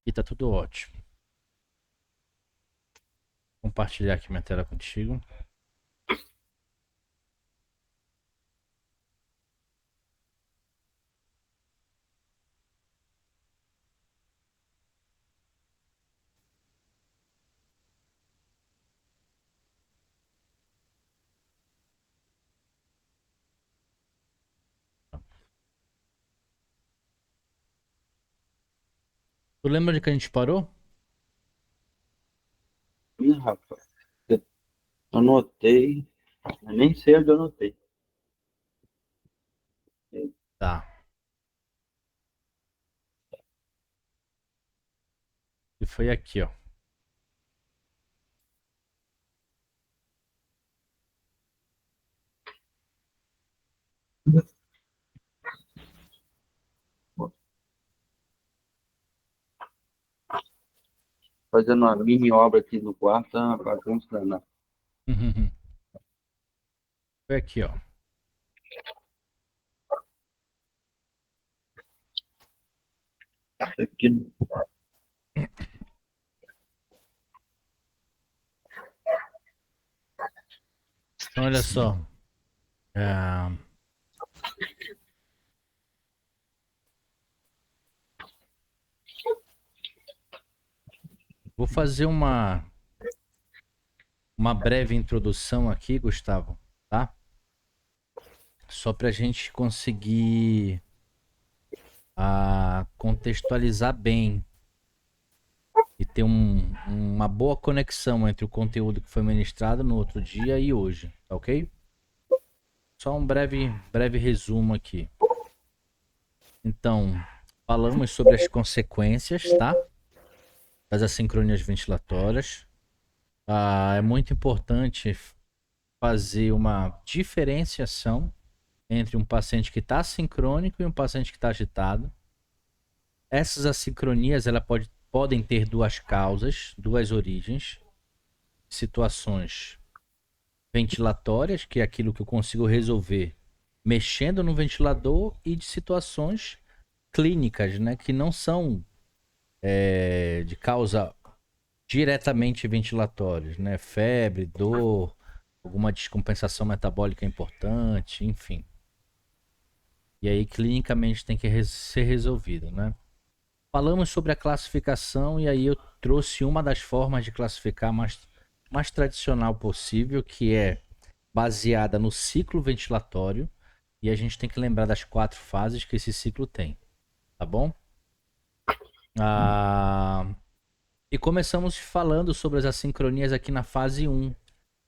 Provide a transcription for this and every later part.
E tá tudo ótimo. Compartilhar aqui minha tela contigo. Tu lembra de que a gente parou? Ih, rapaz, eu anotei, eu nem sei onde eu anotei. Tá. E foi aqui, ó. Fazendo uma mini obra aqui no quarto, tá uma bagunça danada. Foi aqui, ó. Aqui, Então, olha só. É, vou fazer uma breve introdução aqui, Gustavo, tá? Só pra gente conseguir contextualizar bem e ter uma boa conexão entre o conteúdo que foi ministrado no outro dia e hoje, tá ok? Só um breve resumo aqui. Então, falamos sobre as consequências, tá? Das assincronias ventilatórias. É muito importante fazer uma diferenciação entre um paciente que está assincrônico e um paciente que está agitado. Essas assincronias podem ter duas causas, duas origens, situações ventilatórias, que é aquilo que eu consigo resolver mexendo no ventilador, e de situações clínicas, né, que não são de causa diretamente ventilatórias, né, febre, dor, alguma descompensação metabólica importante, enfim. E aí clinicamente tem que ser resolvido, né? Falamos sobre a classificação e aí eu trouxe uma das formas de classificar mais tradicional possível, que é baseada no ciclo ventilatório, e a gente tem que lembrar das 4 fases que esse ciclo tem, tá bom? Ah, e começamos falando sobre as assincronias aqui na fase 1,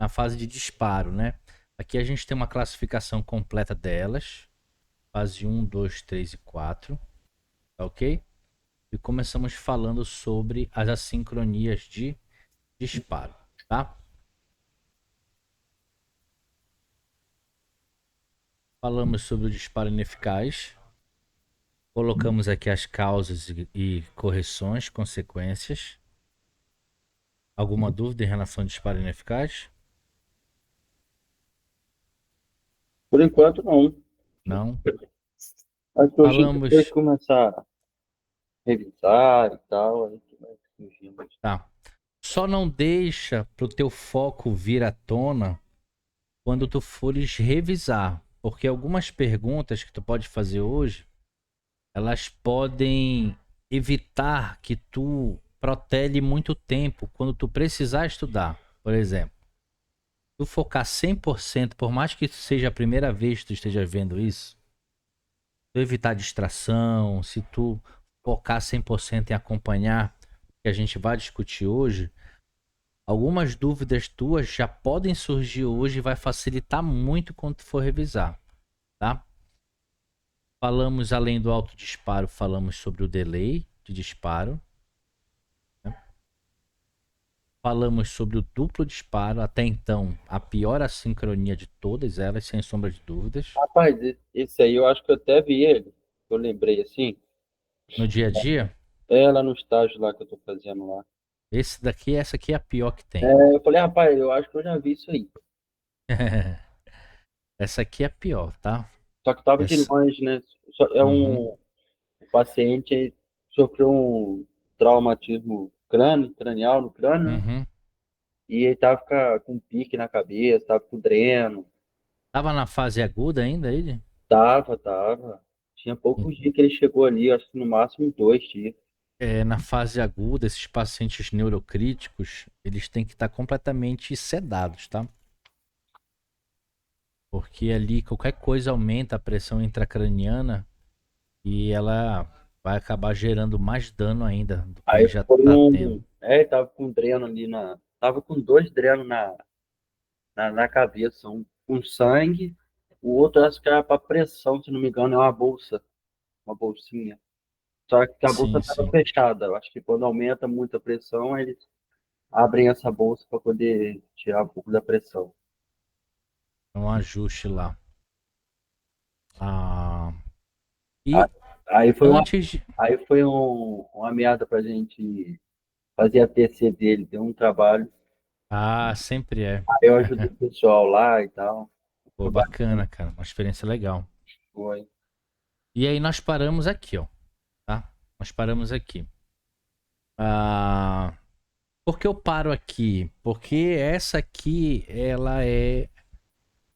na fase de disparo, né? Aqui a gente tem uma classificação completa delas, fase 1, 2, 3 e 4, tá ok? E começamos falando sobre as assincronias de disparo, tá? Falamos sobre o disparo ineficaz, colocamos aqui as causas e correções, consequências. Alguma dúvida em relação ao disparo ineficaz? por enquanto, não. Não. Acho que eu tinha que Falamos, começar a revisar e tal, aí que vai surgindo. tá. Só não deixa pro teu foco vir à tona quando tu fores revisar, porque algumas perguntas que tu pode fazer hoje, elas podem evitar que tu protele muito tempo quando tu precisar estudar. Por exemplo, tu focar 100%, por mais que seja a primeira vez que tu esteja vendo isso, tu evitar distração, se tu focar 100% em acompanhar o que a gente vai discutir hoje, algumas dúvidas tuas já podem surgir hoje e vai facilitar muito quando tu for revisar, tá? Falamos, além do autodisparo, falamos sobre o delay de disparo, né? Falamos sobre o duplo disparo, até então a pior assincronia de todas elas, sem sombra de dúvidas. Rapaz, esse aí eu acho que eu até vi ele. Eu lembrei assim. No dia a dia, É lá no estágio lá que eu tô fazendo lá. essa aqui é a pior que tem. É, eu falei, rapaz, eu acho que eu já vi isso aí. Essa aqui é a pior, tá? Só que tava de Essa. longe, né? Só, é Uhum. um o paciente sofreu um. traumatismo cranial no crânio, né? Uhum. E ele tava com pique na cabeça, tava com dreno. Tava na fase aguda ainda ele? Tava. Tinha poucos dias que ele chegou ali, acho que no máximo 2 dias. Na fase aguda, esses pacientes neurocríticos, eles têm que estar completamente sedados, tá? Porque ali qualquer coisa aumenta a pressão intracraniana e ela vai acabar gerando mais dano ainda do que ele Aí já foi tá tendo. ele tava com dreno ali tava com 2 drenos na cabeça, um com sangue, o outro acho que era para pressão, se não me engano, é uma bolsinha. Só que a bolsa Sim, estava sim. fechada. Eu acho que quando aumenta muito a pressão, eles abrem essa bolsa para poder tirar um pouco da pressão. É um ajuste lá. Ah, A- e Aí foi uma, antes de. aí foi uma meada para a gente fazer a TC dele, deu um trabalho. Ah, sempre é. Aí eu ajudei o pessoal lá e tal. Pô, Foi bacana, bacana, cara. Uma experiência legal. foi. E aí nós paramos aqui, ó. Tá? Nós paramos aqui. Ah, por que eu paro aqui? Porque essa aqui, ela é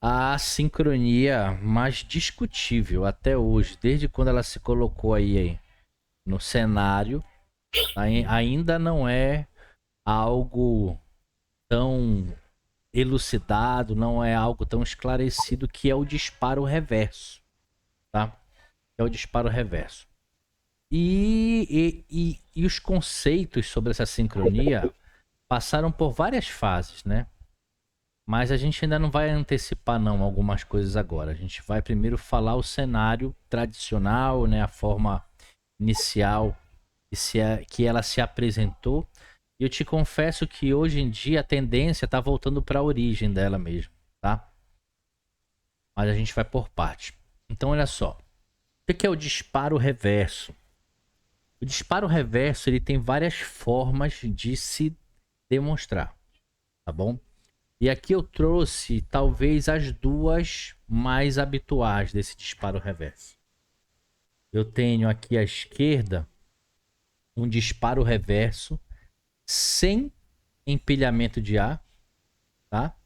a sincronia mais discutível até hoje, desde quando ela se colocou aí no cenário, ainda não é algo tão elucidado, não é algo tão esclarecido que é o disparo reverso, tá? É o disparo reverso. E os conceitos sobre essa sincronia passaram por várias fases, né? Mas a gente ainda não vai antecipar não algumas coisas agora. A gente vai primeiro falar o cenário tradicional, né, a forma inicial que ela se apresentou. E eu te confesso que hoje em dia a tendência está voltando para a origem dela mesmo, tá? Mas a gente vai por parte. Então olha só, o que é o disparo reverso? O disparo reverso ele tem várias formas de se demonstrar, tá bom? E aqui eu trouxe talvez as duas mais habituais desse disparo reverso. Eu tenho aqui à esquerda um disparo reverso sem empilhamento de ar, tá?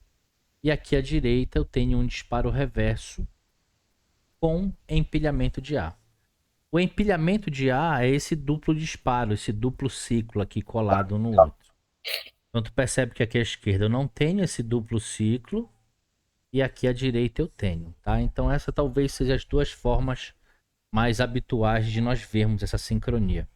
E aqui à direita eu tenho um disparo reverso com empilhamento de ar. O empilhamento de ar é esse duplo disparo, esse duplo ciclo aqui colado no outro. Então tu percebe que aqui à esquerda eu não tenho esse duplo ciclo e aqui à direita eu tenho, tá? Então essa talvez seja as duas formas mais habituais de nós vermos essa sincronia.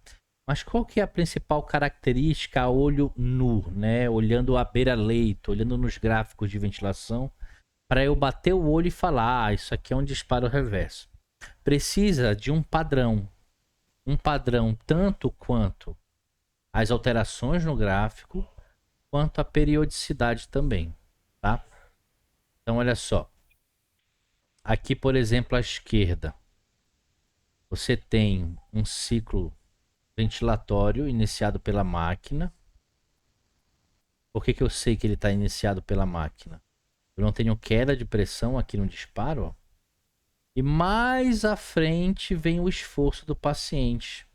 Mas qual que é a principal característica a olho nu, né? Olhando a beira-leito, olhando nos gráficos de ventilação, para eu bater o olho e falar, isso aqui é um disparo reverso. Precisa de um padrão tanto quanto as alterações no gráfico, quanto a periodicidade também, tá? Então olha só, aqui por exemplo à esquerda, você tem um ciclo ventilatório iniciado pela máquina. Por que eu sei que ele está iniciado pela máquina? Eu não tenho queda de pressão aqui no disparo. Ó. E mais à frente vem o esforço do paciente,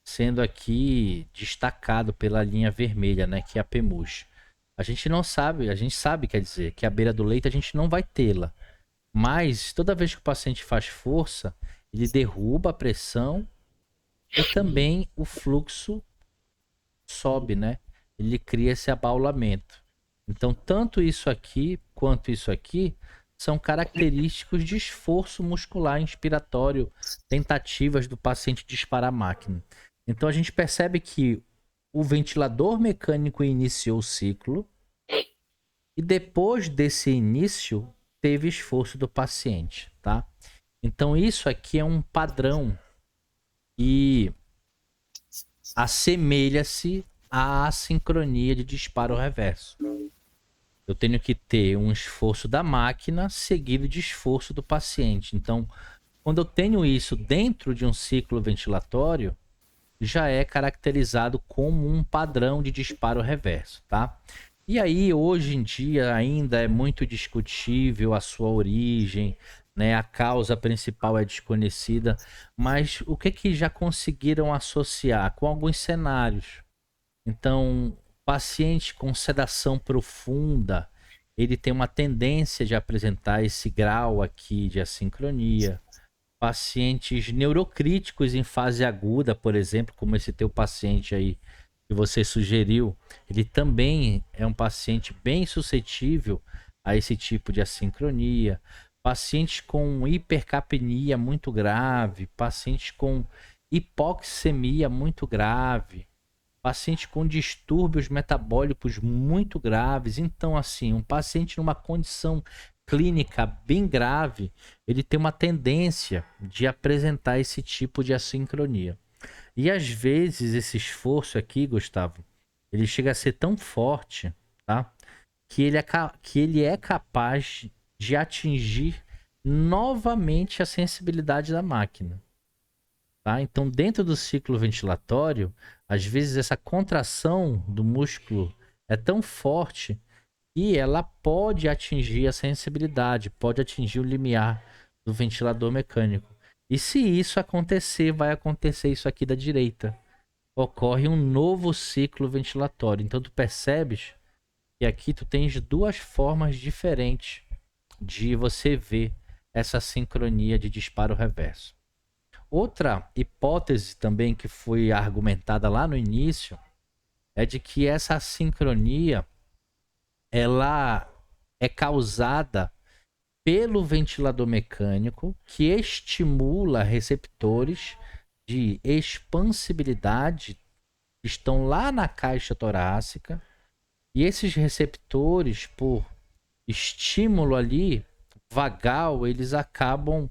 sendo aqui destacado pela linha vermelha, né, que é a PEMUS. A gente não sabe, a gente sabe, quer dizer, que a beira do leito a gente não vai tê-la. Mas toda vez que o paciente faz força, ele derruba a pressão e também o fluxo sobe, né? Ele cria esse abaulamento. Então, tanto isso aqui quanto isso aqui são característicos de esforço muscular inspiratório, tentativas do paciente disparar a máquina. Então, a gente percebe que o ventilador mecânico iniciou o ciclo e depois desse início teve esforço do paciente, tá? Então, isso aqui é um padrão e assemelha-se à assincronia de disparo reverso. Eu tenho que ter um esforço da máquina seguido de esforço do paciente. Então, quando eu tenho isso dentro de um ciclo ventilatório, já é caracterizado como um padrão de disparo reverso, tá? E aí, hoje em dia, ainda é muito discutível a sua origem, né? A causa principal é desconhecida, mas o que que já conseguiram associar com alguns cenários? Então, paciente com sedação profunda, ele tem uma tendência de apresentar esse grau aqui de assincronia. Pacientes neurocríticos em fase aguda, por exemplo, como esse teu paciente aí que você sugeriu, ele também é um paciente bem suscetível a esse tipo de assincronia. Pacientes com hipercapnia muito grave, pacientes com hipoxemia muito grave, paciente com distúrbios metabólicos muito graves. Então, assim, um paciente numa condição clínica bem grave, ele tem uma tendência de apresentar esse tipo de assincronia. E às vezes esse esforço aqui, Gustavo, ele chega a ser tão forte, tá? Que ele é capaz de atingir novamente a sensibilidade da máquina. Tá? Então, dentro do ciclo ventilatório, às vezes essa contração do músculo é tão forte que ela pode atingir a sensibilidade, pode atingir o limiar do ventilador mecânico. E se isso acontecer, vai acontecer isso aqui da direita. Ocorre um novo ciclo ventilatório. Então, tu percebes que aqui tu tens duas formas diferentes de você ver essa sincronia de disparo reverso. Outra hipótese também que foi argumentada lá no início é de que essa assincronia ela é causada pelo ventilador mecânico que estimula receptores de expansibilidade que estão lá na caixa torácica, e esses receptores, por estímulo ali vagal, eles acabam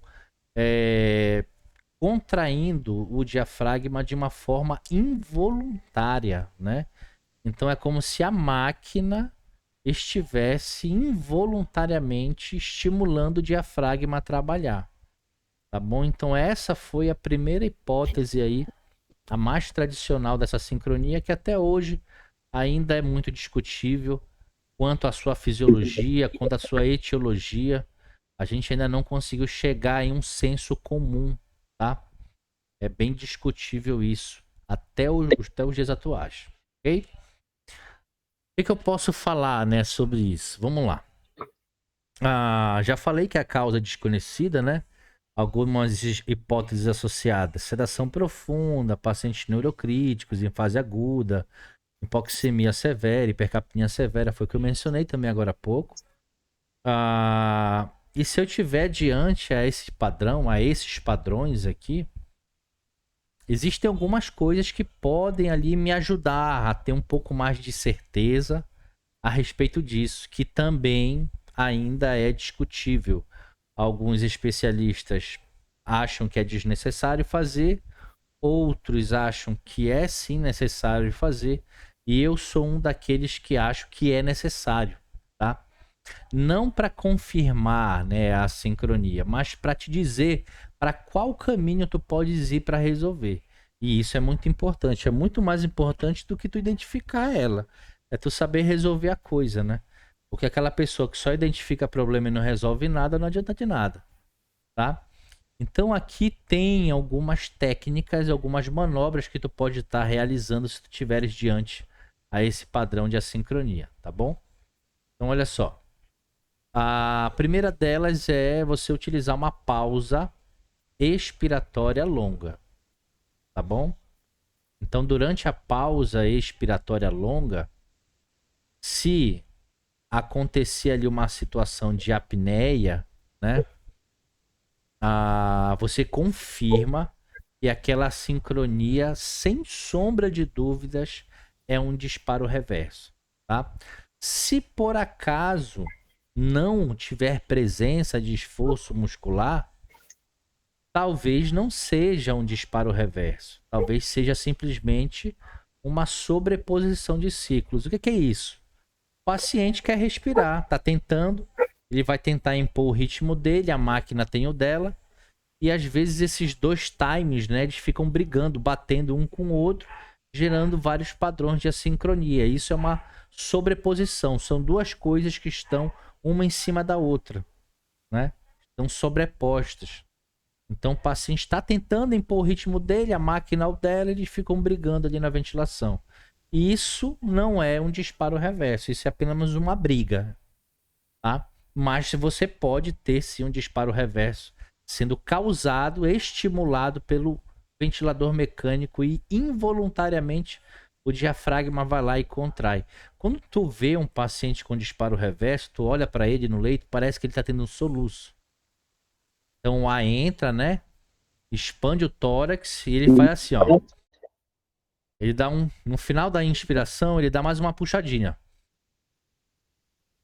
contraindo o diafragma de uma forma involuntária, né? Então é como se a máquina estivesse involuntariamente estimulando o diafragma a trabalhar, tá bom? Então essa foi a primeira hipótese aí, a mais tradicional dessa sincronia, que até hoje ainda é muito discutível quanto à sua fisiologia, quanto à sua etiologia. A gente ainda não conseguiu chegar em um senso comum, tá? É bem discutível isso até os dias atuais, ok? O que eu posso falar, né, sobre isso? Vamos lá. Já falei que a causa é desconhecida, né? Algumas hipóteses associadas: sedação profunda, pacientes neurocríticos em fase aguda, hipoxemia severa, hipercapnia severa, foi o que eu mencionei também agora há pouco. E se eu tiver diante a esse padrão, a esses padrões aqui, existem algumas coisas que podem ali me ajudar a ter um pouco mais de certeza a respeito disso, que também ainda é discutível. Alguns especialistas acham que é desnecessário fazer, outros acham que é sim necessário fazer, e eu sou um daqueles que acho que é necessário, tá? Não para confirmar, né, a sincronia, mas para te dizer para qual caminho tu podes ir para resolver. E isso é muito importante, é muito mais importante do que tu identificar ela. É tu saber resolver a coisa, né? Porque aquela pessoa que só identifica problema e não resolve nada, não adianta de nada, tá? Então aqui tem algumas técnicas, algumas manobras que tu pode estar realizando se tu tiveres diante a esse padrão de assincronia, tá bom? Então olha só. A primeira delas é você utilizar uma pausa expiratória longa, tá bom? Então, durante a pausa expiratória longa, se acontecer ali uma situação de apneia, né? Você confirma que aquela sincronia, sem sombra de dúvidas, é um disparo reverso, tá? Se por acaso não tiver presença de esforço muscular, talvez não seja um disparo reverso. Talvez seja simplesmente uma sobreposição de ciclos. O que é isso? O paciente quer respirar, está tentando, ele vai tentar impor o ritmo dele, a máquina tem o dela, e às vezes esses dois times, né, eles ficam brigando, batendo um com o outro, gerando vários padrões de assincronia. Isso é uma sobreposição, são duas coisas que estão uma em cima da outra, né? estão sobrepostas. Então o paciente está tentando impor o ritmo dele, a máquina o dela, eles ficam brigando ali na ventilação. E isso não é um disparo reverso, isso é apenas uma briga, tá? Mas você pode ter sim um disparo reverso sendo causado, estimulado pelo ventilador mecânico e involuntariamente o diafragma vai lá e contrai. Quando tu vê um paciente com disparo reverso, tu olha para ele no leito, parece que ele está tendo um soluço. Então o ar entra, né? Expande o tórax e ele faz assim, ó. Ele dá no final da inspiração, ele dá mais uma puxadinha.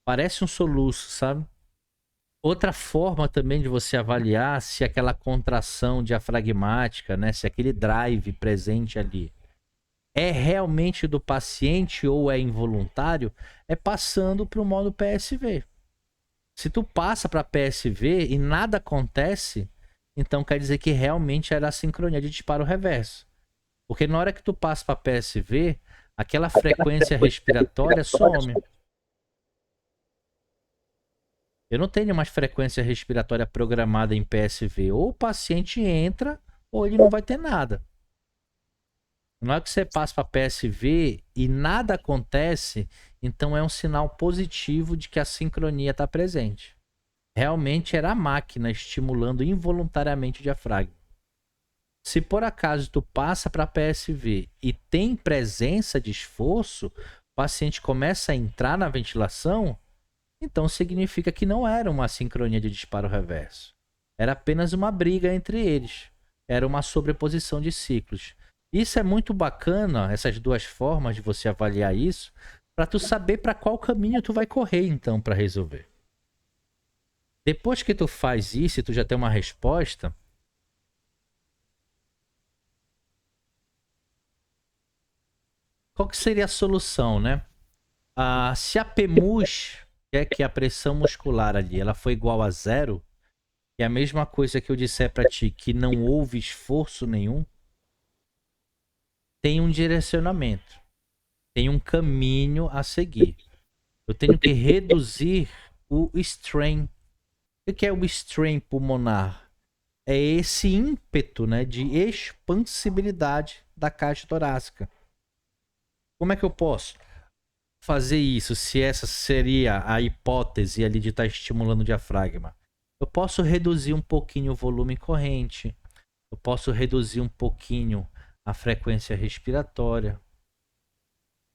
Parece um soluço, sabe? Outra forma também de você avaliar se aquela contração diafragmática, né, se aquele drive presente ali é realmente do paciente ou é involuntário, é passando para o modo PSV. Se tu passa para PSV e nada acontece, então quer dizer que realmente era a sincronia de disparo reverso. Porque na hora que tu passa para PSV, aquela frequência respiratória some. Eu não tenho mais frequência respiratória programada em PSV. Ou o paciente entra, ou ele não vai ter nada. Na hora que você passa para PSV e nada acontece, então é um sinal positivo de que a sincronia está presente. Realmente era a máquina estimulando involuntariamente o diafragma. Se por acaso tu passa para PSV e tem presença de esforço, o paciente começa a entrar na ventilação, então significa que não era uma sincronia de disparo reverso. Era apenas uma briga entre eles. Era uma sobreposição de ciclos. Isso é muito bacana, essas duas formas de você avaliar isso, para tu saber para qual caminho tu vai correr então para resolver. Depois que tu faz isso e tu já tem uma resposta, qual que seria a solução, né? Se a PEMUS, que é a pressão muscular ali, ela foi igual a zero, que é a mesma coisa que eu disser para ti, que não houve esforço nenhum, tem um direcionamento, tem um caminho a seguir. Eu tenho que reduzir o strain. O que é o strain pulmonar? É esse ímpeto, né, de expansibilidade da caixa torácica. Como é que eu posso fazer isso, se essa seria a hipótese ali de estar estimulando o diafragma? Eu posso reduzir um pouquinho o volume corrente, eu posso reduzir um pouquinho a frequência respiratória.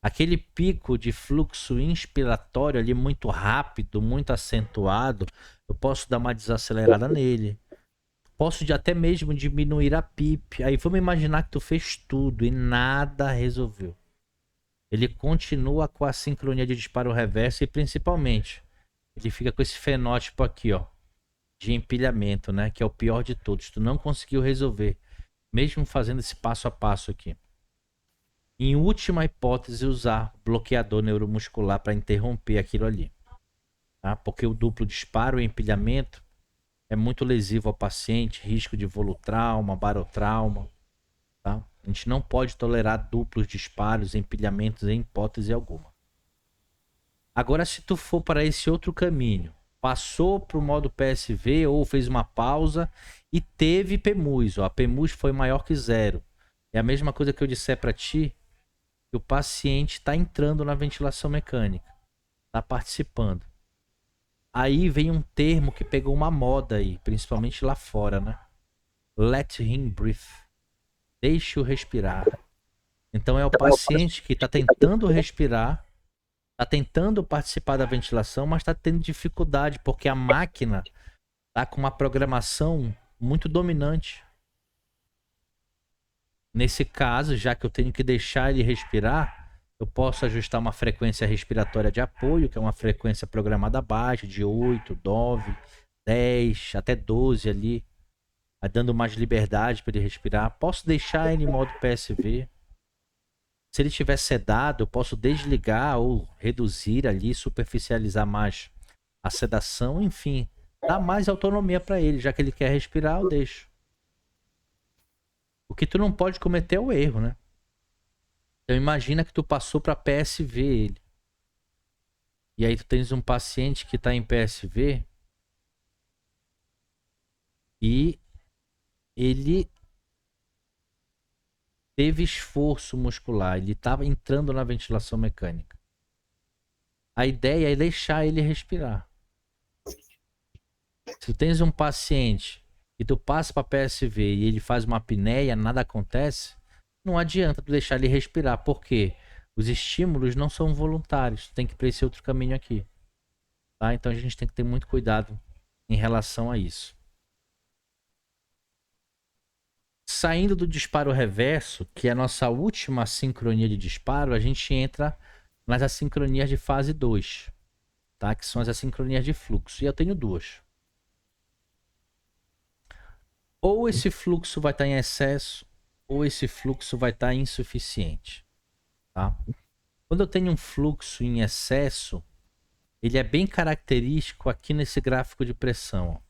Aquele pico de fluxo inspiratório ali muito rápido, muito acentuado, eu posso dar uma desacelerada nele. Posso até mesmo diminuir a PIP. Aí vamos imaginar que tu fez tudo e nada resolveu. Ele continua com a sincronia de disparo reverso e principalmente ele fica com esse fenótipo aqui, ó, de empilhamento, né, que é o pior de todos. Tu não conseguiu resolver, mesmo fazendo esse passo a passo aqui. Em última hipótese, usar bloqueador neuromuscular para interromper aquilo ali, tá? Porque o duplo disparo e empilhamento é muito lesivo ao paciente, risco de volutrauma, barotrauma, tá? A gente não pode tolerar duplos disparos, empilhamentos em hipótese alguma. Agora, se tu for para esse outro caminho, passou para o modo PSV ou fez uma pausa e teve PEMUS, ó, a PEMUS foi maior que zero. É a mesma coisa que eu disser para ti, que o paciente está entrando na ventilação mecânica, está participando. Aí vem um termo que pegou uma moda aí, principalmente lá fora, né? Let him breathe. Deixe-o respirar. Então é o paciente que está tentando respirar, está tentando participar da ventilação, mas está tendo dificuldade porque a máquina está com uma programação muito dominante. Nesse caso, já que eu tenho que deixar ele respirar, eu posso ajustar uma frequência respiratória de apoio, que é uma frequência programada baixa, de 8, 9, 10, até 12 ali, dando mais liberdade para ele respirar. Posso deixar ele em modo PSV. Se ele estiver sedado, eu posso desligar ou reduzir ali, superficializar mais a sedação, enfim, dar mais autonomia para ele, já que ele quer respirar, eu deixo. O que tu não pode cometer é o erro, né? Então imagina que tu passou para PSV ele. E aí tu tens um paciente que está em PSV e ele teve esforço muscular, ele estava entrando na ventilação mecânica. A ideia é deixar ele respirar. Se tu tens um paciente e tu passa para PSV e ele faz uma apneia, nada acontece, não adianta tu deixar ele respirar, porque os estímulos não são voluntários, tu tem que ir para esse outro caminho aqui. Tá? Então a gente tem que ter muito cuidado em relação a isso. Saindo do disparo reverso, que é a nossa última sincronia de disparo, a gente entra nas assincronias de fase 2, tá? Que são as assincronias de fluxo. E eu tenho duas. Ou esse fluxo vai estar em excesso, ou esse fluxo vai estar insuficiente. Tá? Quando eu tenho um fluxo em excesso, ele é bem característico aqui nesse gráfico de pressão.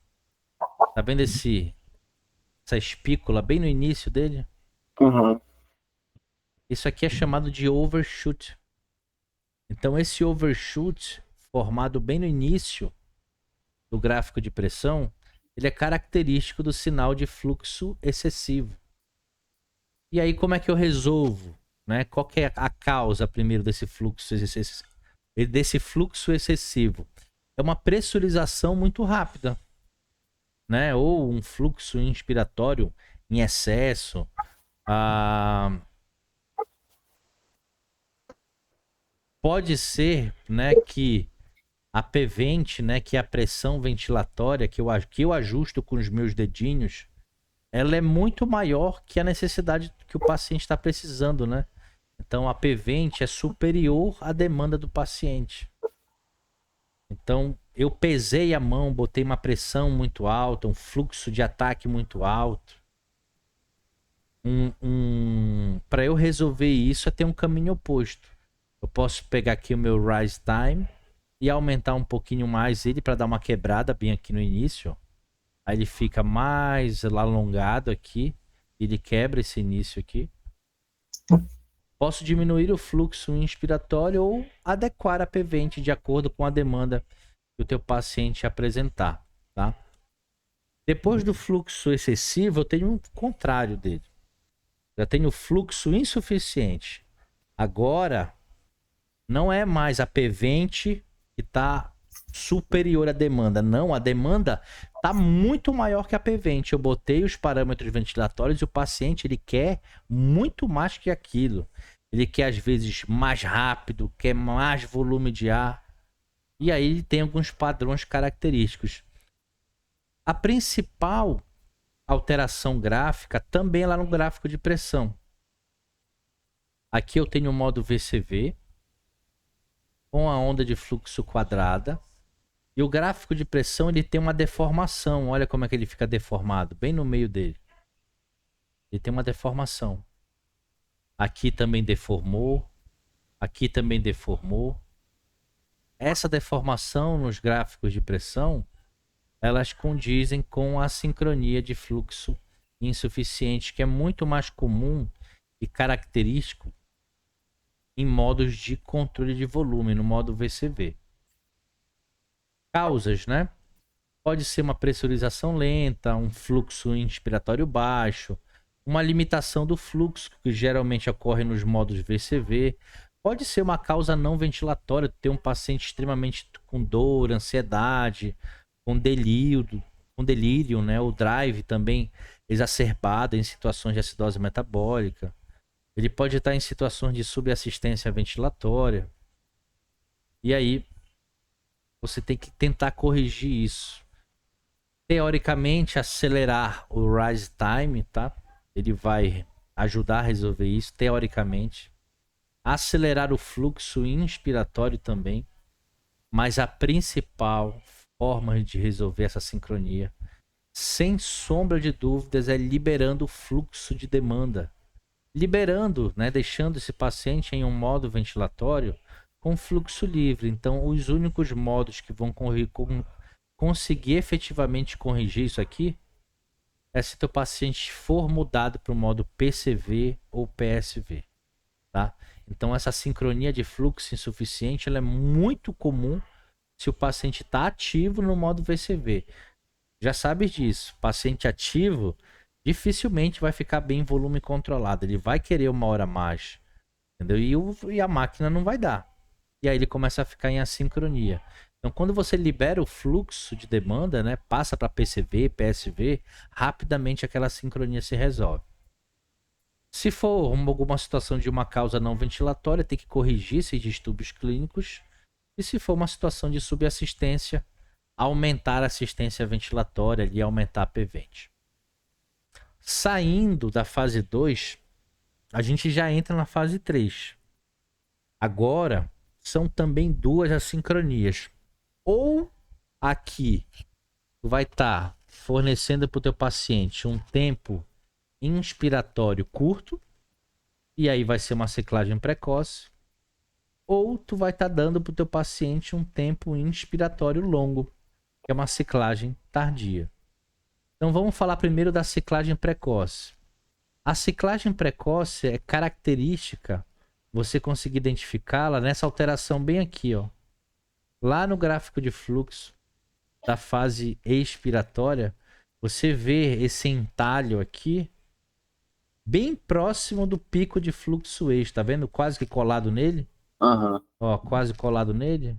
Ó. Tá vendo essa espícula bem no início dele? Uhum. Isso aqui é chamado de overshoot. Então esse overshoot, formado bem no início do gráfico de pressão, ele é característico do sinal de fluxo excessivo. E aí como é que eu resolvo? Né? Qual que é a causa primeiro desse fluxo excessivo? É uma pressurização muito rápida. Né? Ou um fluxo inspiratório em excesso. Pode ser, né, que a P-vent, né, que é a pressão ventilatória que eu ajusto com os meus dedinhos, ela é muito maior que a necessidade que o paciente está precisando, né? Então a P-vent é superior à demanda do paciente. Então eu pesei a mão, botei uma pressão muito alta, um fluxo de ataque muito alto. Para eu resolver isso, é ter um caminho oposto. Eu posso pegar aqui o meu rise time e aumentar um pouquinho mais ele para dar uma quebrada bem aqui no início. Aí ele fica mais alongado aqui. Ele quebra esse início aqui. Posso diminuir o fluxo inspiratório ou adequar a P-vent de acordo com a demanda que o teu paciente apresentar, tá? Depois do fluxo excessivo, eu tenho um contrário dele. Já tenho fluxo insuficiente. Agora, não é mais a P-vent que está superior à demanda. Não, a demanda está muito maior que a P-vent. Eu botei os parâmetros ventilatórios e o paciente ele quer muito mais que aquilo. Ele quer, às vezes, mais rápido, quer mais volume de ar. E aí ele tem alguns padrões característicos. A principal alteração gráfica também é lá no gráfico de pressão. Aqui eu tenho o modo VCV, com a onda de fluxo quadrada. E o gráfico de pressão ele tem uma deformação. Olha como é que ele fica deformado, bem no meio dele. Ele tem uma deformação. Aqui também deformou. Aqui também deformou. Essa deformação nos gráficos de pressão, elas condizem com a sincronia de fluxo insuficiente, que é muito mais comum e característico em modos de controle de volume, no modo VCV. Causas, né? Pode ser uma pressurização lenta, um fluxo inspiratório baixo, uma limitação do fluxo, que geralmente ocorre nos modos VCV. Pode ser uma causa não ventilatória, ter um paciente extremamente com dor, ansiedade, com delírio, né? O drive também exacerbado em situações de acidose metabólica. Ele pode estar em situações de subassistência ventilatória. E aí, você tem que tentar corrigir isso. Teoricamente, acelerar o rise time, tá? Ele vai ajudar a resolver isso, teoricamente. Acelerar o fluxo inspiratório também. Mas a principal forma de resolver essa sincronia, sem sombra de dúvidas, é liberando o fluxo de demanda. Liberando, né? Deixando esse paciente em um modo ventilatório com fluxo livre. Então, os únicos modos que vão conseguir efetivamente corrigir isso aqui é se teu paciente for mudado para o modo PCV ou PSV, tá? Então, essa sincronia de fluxo insuficiente ela é muito comum se o paciente está ativo no modo VCV. Já sabe disso. Paciente ativo dificilmente vai ficar bem em volume controlado. Ele vai querer uma hora a mais, entendeu? E a máquina não vai dar. E aí ele começa a ficar em assincronia. Então, quando você libera o fluxo de demanda, né, passa para PCV, PSV, rapidamente aquela sincronia se resolve. Se for alguma situação de uma causa não ventilatória, tem que corrigir esses distúrbios clínicos. E se for uma situação de subassistência, aumentar a assistência ventilatória e aumentar a PVent. Saindo da fase 2, a gente já entra na fase 3. Agora, são também duas assincronias. Ou aqui, tu vai estar fornecendo para o teu paciente um tempo inspiratório curto, e aí vai ser uma ciclagem precoce. Ou tu vai estar dando para o teu paciente um tempo inspiratório longo, que é uma ciclagem tardia. Então vamos falar primeiro da ciclagem precoce. A ciclagem precoce é característica, você conseguir identificá-la nessa alteração bem aqui, ó. Lá no gráfico de fluxo da fase expiratória, você vê esse entalho aqui, bem próximo do pico de fluxo ex, tá vendo? Quase que colado nele. Aham. Ó, quase colado nele.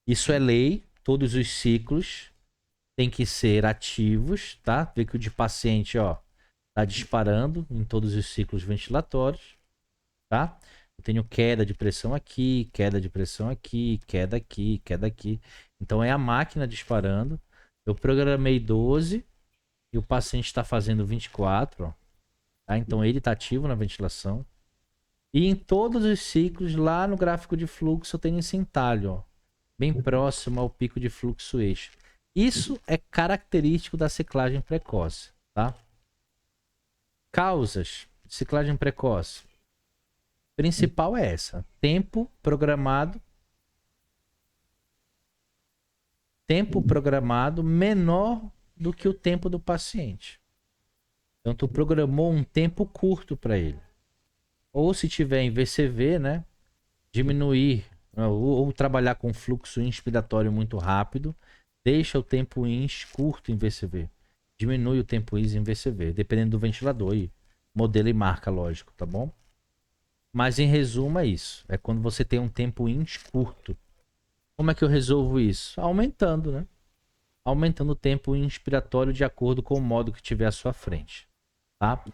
Isso é lei, todos os ciclos tem que ser ativos, tá? Vê que o de paciente, ó, tá disparando em todos os ciclos ventilatórios, tá? Eu tenho queda de pressão aqui, queda de pressão aqui, queda aqui, queda aqui. Então é a máquina disparando. Eu programei 12 e o paciente está fazendo 24, ó, tá? Então ele está ativo na ventilação. E em todos os ciclos, lá no gráfico de fluxo, eu tenho esse entalho, ó, bem próximo ao pico de fluxo eixo. Isso é característico da ciclagem precoce, tá? Causas de ciclagem precoce. Principal é essa: tempo programado menor do que o tempo do paciente. Então tu programou um tempo curto para ele. Ou se tiver em VCV, né, diminuir ou trabalhar com fluxo inspiratório muito rápido, deixa o tempo ins curto em VCV. Diminui o tempo ins em VCV, dependendo do ventilador e modelo e marca, lógico, tá bom? Mas em resumo é isso. É quando você tem um tempo ins curto. Como é que eu resolvo isso? Aumentando, né? Aumentando o tempo inspiratório de acordo com o modo que tiver à sua frente, tá?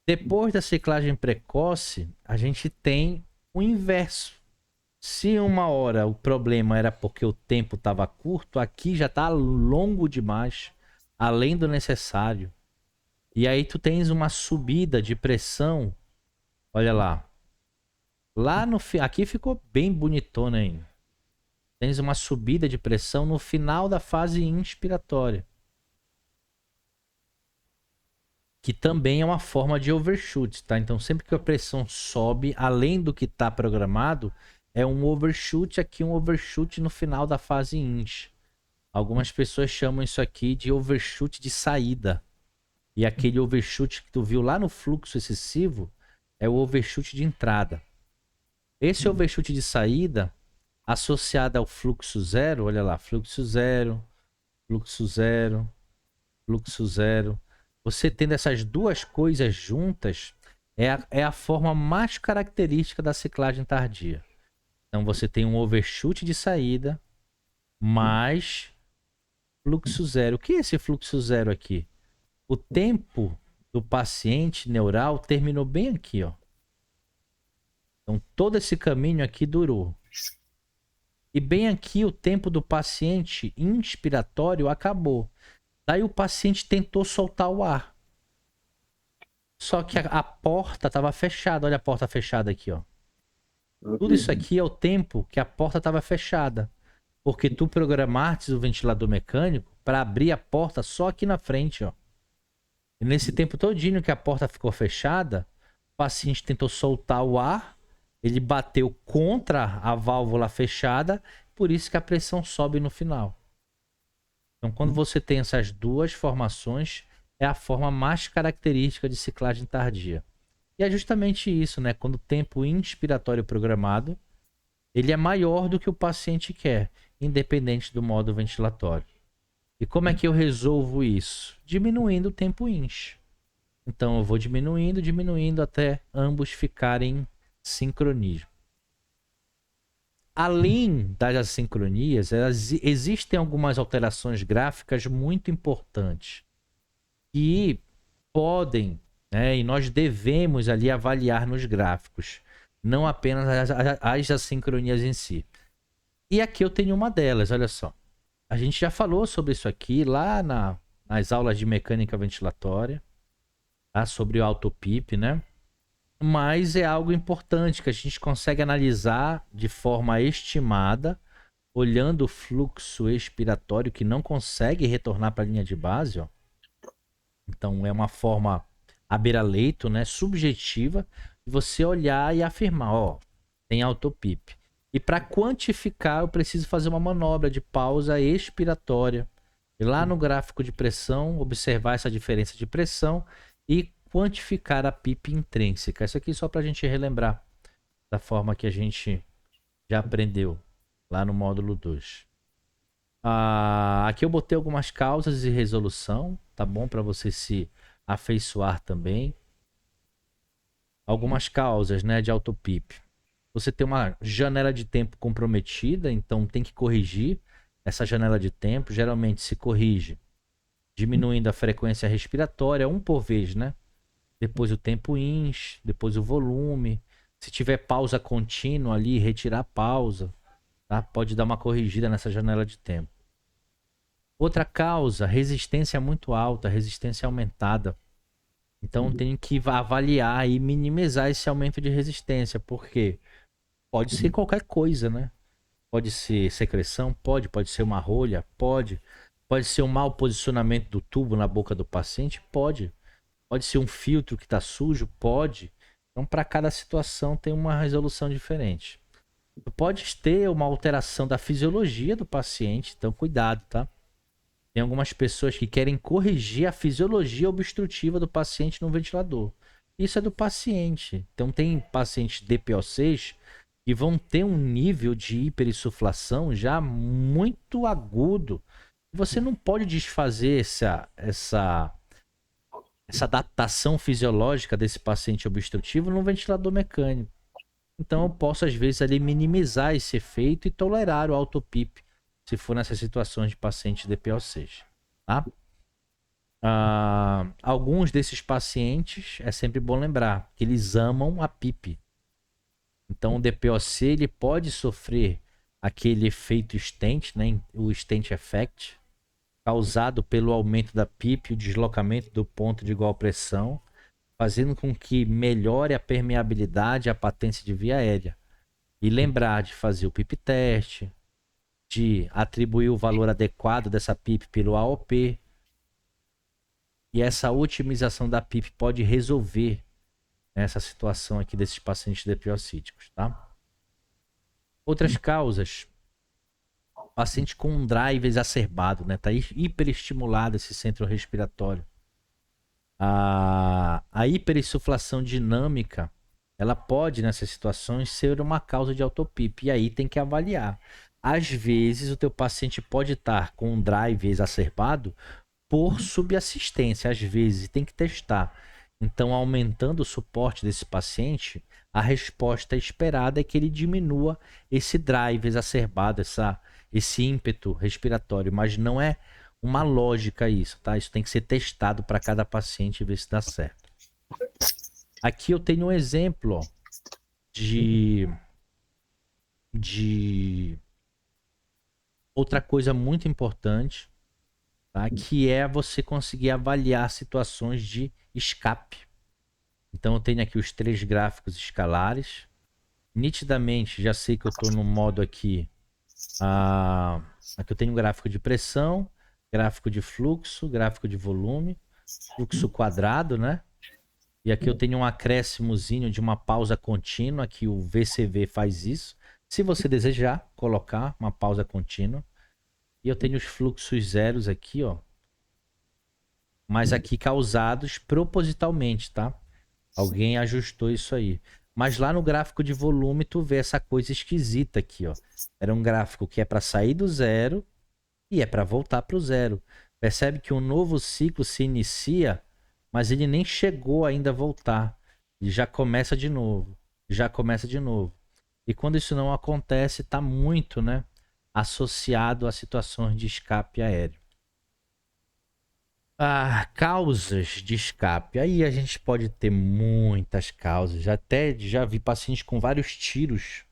Depois da ciclagem precoce, a gente tem o inverso. Se uma hora o problema era porque o tempo estava curto, aqui já está longo demais, além do necessário. E aí tu tens uma subida de pressão. Olha lá. Aqui ficou bem bonitona ainda. Tens uma subida de pressão no final da fase inspiratória, que também é uma forma de overshoot, tá? Então sempre que a pressão sobe além do que está programado, é um overshoot aqui, um overshoot no final da fase ins. Algumas pessoas chamam isso aqui de overshoot de saída. E aquele overshoot que tu viu lá no fluxo excessivo é o overshoot de entrada. Esse overshoot de saída, associado ao fluxo zero, olha lá, fluxo zero, fluxo zero, fluxo zero. Você tendo essas duas coisas juntas, é a forma mais característica da ciclagem tardia. Então você tem um overshoot de saída, mais fluxo zero. O que é esse fluxo zero aqui? O tempo do paciente neural terminou bem aqui, ó. Então todo esse caminho aqui durou. E bem aqui o tempo do paciente inspiratório acabou. Daí o paciente tentou soltar o ar. Só que a porta estava fechada. Olha a porta fechada aqui, ó. Tudo isso aqui é o tempo que a porta estava fechada. Porque tu programaste o ventilador mecânico para abrir a porta só aqui na frente, ó. E nesse tempo todinho que a porta ficou fechada, o paciente tentou soltar o ar, ele bateu contra a válvula fechada, por isso que a pressão sobe no final. Então, quando você tem essas duas formações, é a forma mais característica de ciclagem tardia. E é justamente isso, né? Quando o tempo inspiratório programado, ele é maior do que o paciente quer. independente do modo ventilatório. E como é que eu resolvo isso? Diminuindo o tempo INCH. Então eu vou diminuindo até ambos ficarem em sincronismo. Além das assincronias, existem algumas alterações gráficas muito importantes que podem, né, e nós devemos ali avaliar nos gráficos, não apenas as assincronias em si. E aqui eu tenho uma delas, olha só. A gente já falou sobre isso aqui lá nas aulas de mecânica ventilatória, tá? Sobre o autopip, né? Mas é algo importante que a gente consegue analisar de forma estimada, olhando o fluxo expiratório que não consegue retornar para a linha de base, ó. Então é uma forma à beira-leito, né, subjetiva, de você olhar e afirmar, ó, tem autopip. E para quantificar, eu preciso fazer uma manobra de pausa expiratória. E lá no gráfico de pressão, observar essa diferença de pressão e quantificar a PIP intrínseca. Isso aqui só para a gente relembrar da forma que a gente já aprendeu lá no módulo 2. Aqui eu botei algumas causas de resolução, tá bom? Para você se afeiçoar também. Algumas causas, né, de autopip. Você tem uma janela de tempo comprometida, então tem que corrigir essa janela de tempo. Geralmente se corrige diminuindo a frequência respiratória, um por vez, né? Depois o tempo INCH, depois o volume. Se tiver pausa contínua ali, retirar a pausa, tá? Pode dar uma corrigida nessa janela de tempo. Outra causa, resistência muito alta, resistência aumentada. Então tem que avaliar e minimizar esse aumento de resistência, porque pode ser qualquer coisa, né? Pode ser secreção, pode ser uma rolha, pode ser um mau posicionamento do tubo na boca do paciente, pode ser um filtro que está sujo, pode. Então para cada situação tem uma resolução diferente. Pode ter uma alteração da fisiologia do paciente, então cuidado, tá? Tem algumas pessoas que querem corrigir a fisiologia obstrutiva do paciente no ventilador. Isso é do paciente. Então tem pacientes DPO6 que vão ter um nível de hiperinsuflação já muito agudo. Você não pode desfazer essa adaptação fisiológica desse paciente obstrutivo no ventilador mecânico. Então eu posso às vezes ali minimizar esse efeito e tolerar o autopip se for nessas situações de paciente DPO6, tá? Alguns desses pacientes, é sempre bom lembrar, que eles amam a PIP. Então o DPOC ele pode sofrer aquele efeito stent, né, o stent effect, causado pelo aumento da PIP e o deslocamento do ponto de igual pressão, fazendo com que melhore a permeabilidade e a patência de via aérea. E lembrar de fazer o PIP teste, de atribuir o valor adequado dessa PIP pelo AOP. E essa otimização da PIP pode resolver essa situação aqui desses pacientes DPO-cíticos, tá? Outras causas. Paciente com um drive exacerbado, né? Tá hiperestimulado esse centro respiratório. A hiperinsuflação dinâmica, ela pode, nessas situações, ser uma causa de autopip. E aí tem que avaliar. Às vezes, o teu paciente pode estar com um drive exacerbado por subassistência. Às vezes, tem que testar. Então, aumentando o suporte desse paciente, a resposta esperada é que ele diminua esse drive exacerbado, esse ímpeto respiratório. Mas não é uma lógica isso, tá? Isso tem que ser testado para cada paciente e ver se dá certo. Aqui eu tenho um exemplo, ó, de outra coisa muito importante, tá? Que é você conseguir avaliar situações de escape. Então eu tenho aqui os 3 gráficos escalares. Nitidamente, já sei que eu estou no modo aqui. Aqui eu tenho um gráfico de pressão, gráfico de fluxo, gráfico de volume, fluxo quadrado, né? E aqui eu tenho um acréscimozinho de uma pausa contínua, que o VCV faz isso. Se você desejar colocar uma pausa contínua. E eu tenho os fluxos zeros aqui, ó. Mas aqui causados propositalmente, tá? Alguém ajustou isso aí. Mas lá no gráfico de volume tu vê essa coisa esquisita aqui, ó. Era um gráfico que é para sair do zero e é para voltar para o zero. Percebe que um novo ciclo se inicia, mas ele nem chegou ainda a voltar. E já começa de novo. Já começa de novo. E quando isso não acontece, está muito, né, associado a situações de escape aéreo. Ah, causas de escape. Aí a gente pode ter muitas causas. Já vi pacientes com vários tiros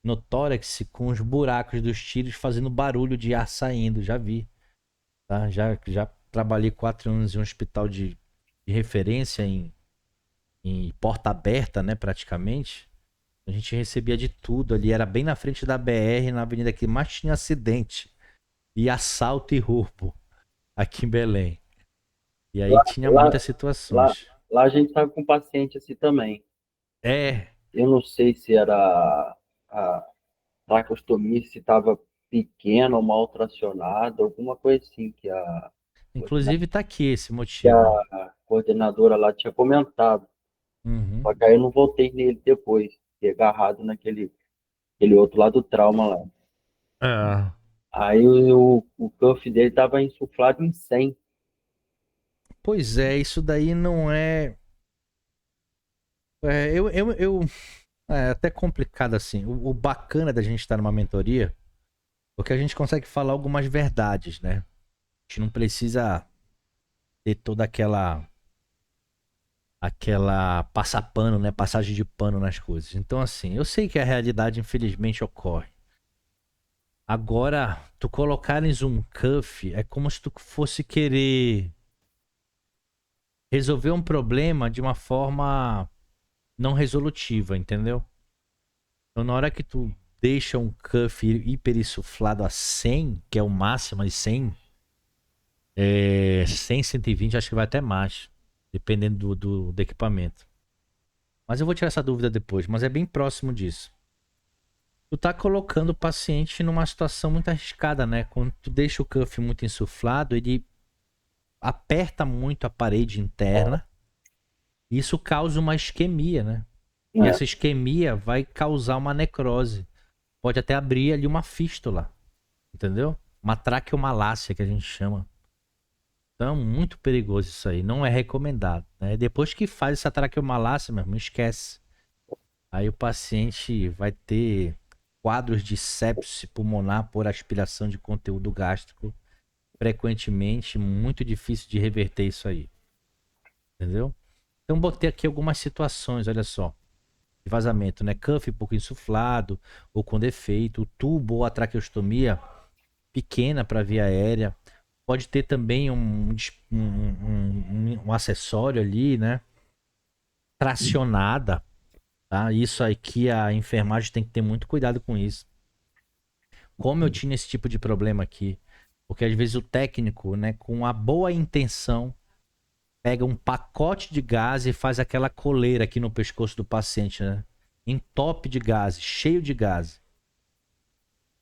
no tórax, com os buracos dos tiros fazendo barulho de ar saindo. Já vi. Tá? Já trabalhei 4 anos em um hospital de referência em porta aberta, né, praticamente. A gente recebia de tudo ali. Era bem na frente da BR, na avenida que mais tinha acidente. E assalto e roubo aqui em Belém. E aí Lá, tinha lá, muitas lá, situações. lá a gente estava com um paciente assim também. É, Eu não sei se era a traqueostomia, se estava pequena ou mal tracionada, alguma coisa assim inclusive tá aqui esse que motivo, ó. a coordenadora lá tinha comentado. Uhum. Só que aí eu não voltei nele depois, fiquei agarrado aquele outro lá do trauma lá. É. Aí o cuff dele estava insuflado em 100. Pois é, isso daí não é. É até complicado assim. O bacana da gente estar numa mentoria, porque a gente consegue falar algumas verdades, né? A gente não precisa ter toda aquela passapano, né? Passagem de pano nas coisas. Então, assim, eu sei que a realidade, infelizmente, ocorre. Agora, tu colocares um cuff é como se tu fosse querer resolver um problema de uma forma não resolutiva, entendeu? Então, na hora que tu deixa um cuff hiperinsuflado a 100, que é o máximo de 100, 100, 120, acho que vai até mais, dependendo do equipamento. Mas eu vou tirar essa dúvida depois, mas é bem próximo disso. Tu tá colocando o paciente numa situação muito arriscada, né? Quando tu deixa o cuff muito insuflado, ele aperta muito a parede interna e isso causa uma isquemia, né? E É, essa isquemia vai causar uma necrose. Pode até abrir ali uma fístula, entendeu? Uma traqueomalácia que a gente chama. Então, muito perigoso isso aí. Não é recomendado, né? Depois que faz essa traqueomalácia, meu irmão, esquece. Aí o paciente vai ter quadros de sepse pulmonar por aspiração de conteúdo gástrico frequentemente, muito difícil de reverter isso aí, entendeu? Então botei aqui algumas situações, olha só, de vazamento, né? Cuff pouco insuflado ou com defeito, o tubo ou a traqueostomia pequena para via aérea, pode ter também um acessório ali, né? Tracionada, tá? Isso aqui a enfermagem tem que ter muito cuidado com isso. Como eu tinha esse tipo de problema aqui, porque às vezes o técnico, né, com a boa intenção, pega um pacote de gás e faz aquela coleira aqui no pescoço do paciente, né? Entope de gás, cheio de gás.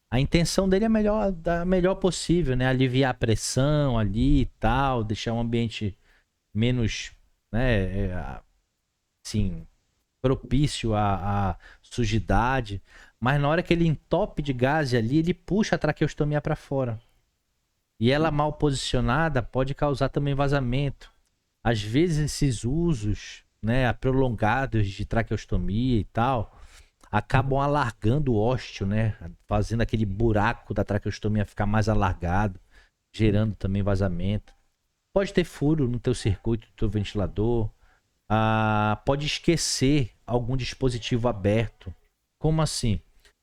A intenção dele é melhor, da melhor possível, né? Aliviar a pressão ali e tal, deixar um ambiente menos, né, assim, propício à sujidade. Mas na hora que ele entope de gás ali, ele puxa a traqueostomia para fora. E ela mal posicionada pode causar também vazamento. Às vezes esses usos, né, prolongados de traqueostomia e tal, acabam alargando o ósteo, né, fazendo aquele buraco da traqueostomia ficar mais alargado, gerando também vazamento. Pode ter furo no teu circuito do teu ventilador, pode esquecer algum dispositivo aberto. Como assim?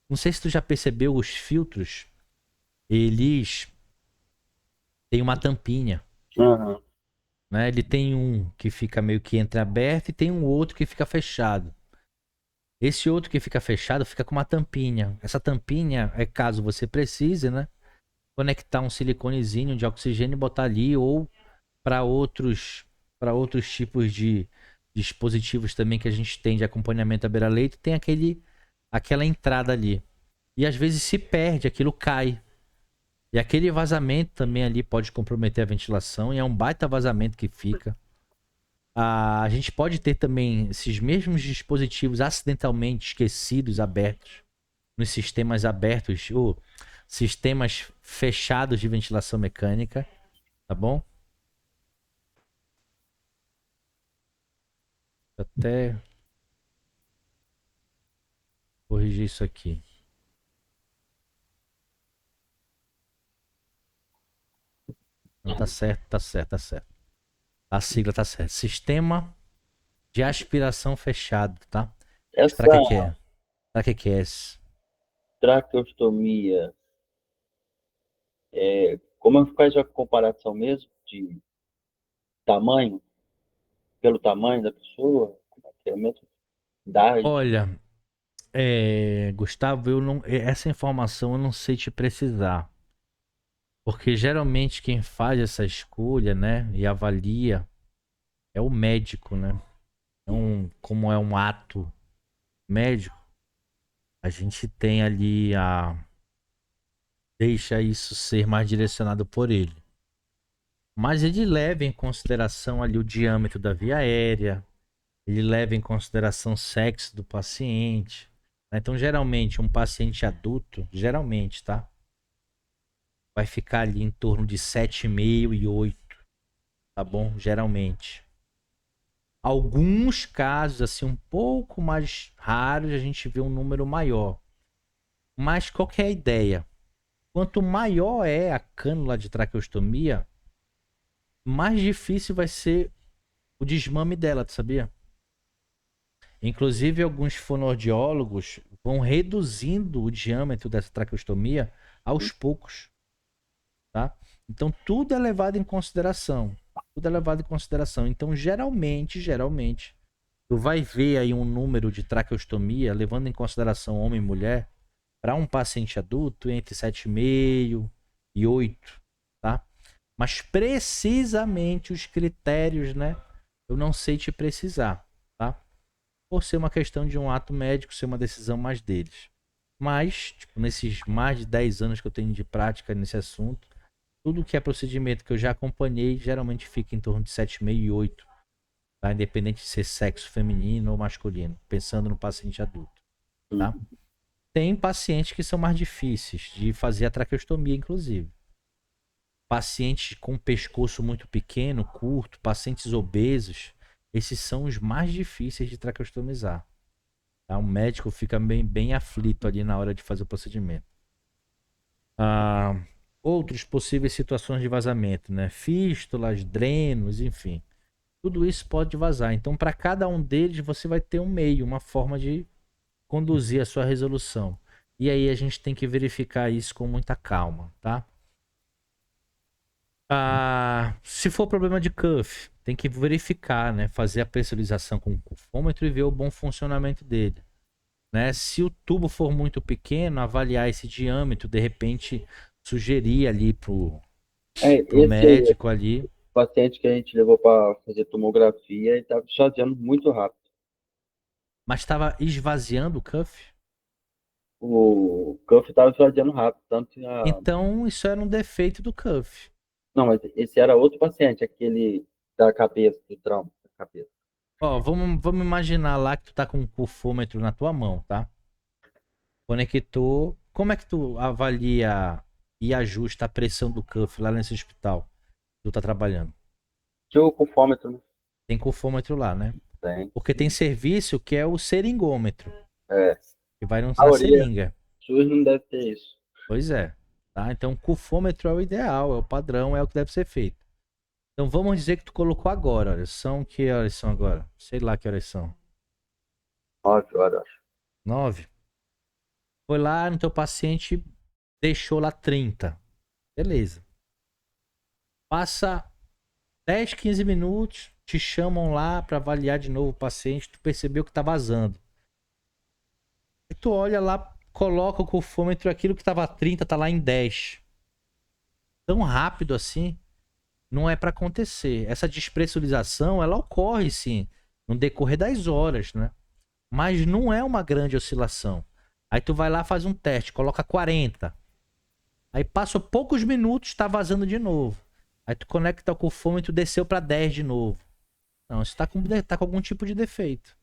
Não sei se tu já percebeu, os filtros, eles têm uma tampinha. aham. Né? Ele tem um que fica meio que entreaberto e tem um outro que fica fechado. Esse outro que fica fechado fica com uma tampinha. Essa tampinha é caso você precise, né? Conectar um siliconezinho de oxigênio e botar ali ou para outros tipos de dispositivos também que a gente tem de acompanhamento à beira-leito, tem aquela entrada ali. E às vezes se perde, aquilo cai. E aquele vazamento também ali pode comprometer a ventilação e é um baita vazamento que fica. A gente pode ter também esses mesmos dispositivos acidentalmente esquecidos, abertos, nos sistemas abertos, ou sistemas fechados de ventilação mecânica, tá bom? Até corrigir isso aqui. Não, tá certo, tá certo, tá certo. A sigla tá certa. Sistema de aspiração fechado, tá? Mas pra Essa que que é? Pra que é esse? traqueostomia, como faz a comparação mesmo de tamanho, pelo tamanho da pessoa? Como é que é mesmo? Idade? Olha, Gustavo, essa informação eu não sei te precisar. Porque geralmente quem faz essa escolha, né, e avalia é o médico, né? Então, como é um ato médico, a gente tem ali a deixa isso ser mais direcionado por ele. Mas ele leva em consideração ali o diâmetro da via aérea, ele leva em consideração o sexo do paciente, né? Então, geralmente, um paciente adulto, geralmente, tá? Vai ficar ali em torno de 7,5 e 8, tá bom? Geralmente. Alguns casos, assim, um pouco mais raros, a gente vê um número maior. Mas qual que é a ideia? Quanto maior é a cânula de traqueostomia, mais difícil vai ser o desmame dela, tu sabia? Inclusive, alguns fonoaudiólogos vão reduzindo o diâmetro dessa traqueostomia aos poucos, tá? Então, tudo é levado em consideração. Tudo é levado em consideração. Então, geralmente, tu vai ver aí um número de traqueostomia, levando em consideração homem e mulher, para um paciente adulto entre 7,5 e 8, tá? Mas precisamente os critérios, né? Eu não sei te precisar, tá? Por ser uma questão de um ato médico, ser uma decisão mais deles. Mas, tipo, nesses mais de 10 anos que eu tenho de prática nesse assunto, tudo que é procedimento que eu já acompanhei, geralmente fica em torno de 7,5 e 8, tá? Independente de ser sexo feminino ou masculino, pensando no paciente adulto, tá? Tem pacientes que são mais difíceis de fazer a traqueostomia, inclusive. Pacientes com pescoço muito pequeno, curto, pacientes obesos, esses são os mais difíceis de traqueostomizar. Tá? O médico fica bem aflito ali na hora de fazer o procedimento. Outros possíveis situações de vazamento, né? Fístulas, drenos, enfim. Tudo isso pode vazar. Então, para cada um deles, você vai ter um meio, uma forma de conduzir a sua resolução. E aí a gente tem que verificar isso com muita calma, tá? Se for problema de cuff, tem que verificar, né? Fazer a pressurização com o cufômetro e ver o bom funcionamento dele, né? Se o tubo for muito pequeno, avaliar esse diâmetro, de repente sugerir ali pro Esse médico ali. paciente que a gente levou para fazer tomografia, ele estava esvaziando muito rápido. Mas estava esvaziando o cuff. O cuff estava esvaziando rápido, tanto que Então isso era um defeito do cuff. Não, mas esse era outro paciente, aquele da cabeça, do trauma da cabeça. Ó, vamos imaginar lá que tu tá com um cufômetro na tua mão, tá? Conectou. Como é que tu avalia e ajusta a pressão do cuff lá nesse hospital que tu tá trabalhando? Tinha o cufômetro, né? Tem cufômetro lá, né? Tem. Porque tem serviço que é o seringômetro, É. que vai A na orelha seringa. SUS não deve ter isso. Pois é. Tá? Então, o cufômetro é o ideal, é o padrão, é o que deve ser feito. Então, vamos dizer que tu colocou agora. Olha, que horas são agora? Sei lá que horas são. 9 horas, acho. 9. Foi lá no teu paciente, deixou lá 30. Beleza. Passa 10, 15 minutos, te chamam lá para avaliar de novo o paciente, tu percebeu que tá vazando. E tu olha lá, coloca o cufômetro, aquilo que tava 30 tá lá em 10. Tão rápido assim, não é para acontecer. Essa despressurização, ela ocorre sim, no decorrer das horas, né? Mas não é uma grande oscilação. Aí tu vai lá, faz um teste, coloca 40. Aí passa poucos minutos, tá vazando de novo. Aí tu conecta o cufômetro, desceu para 10 de novo. Não, isso tá com algum tipo de defeito.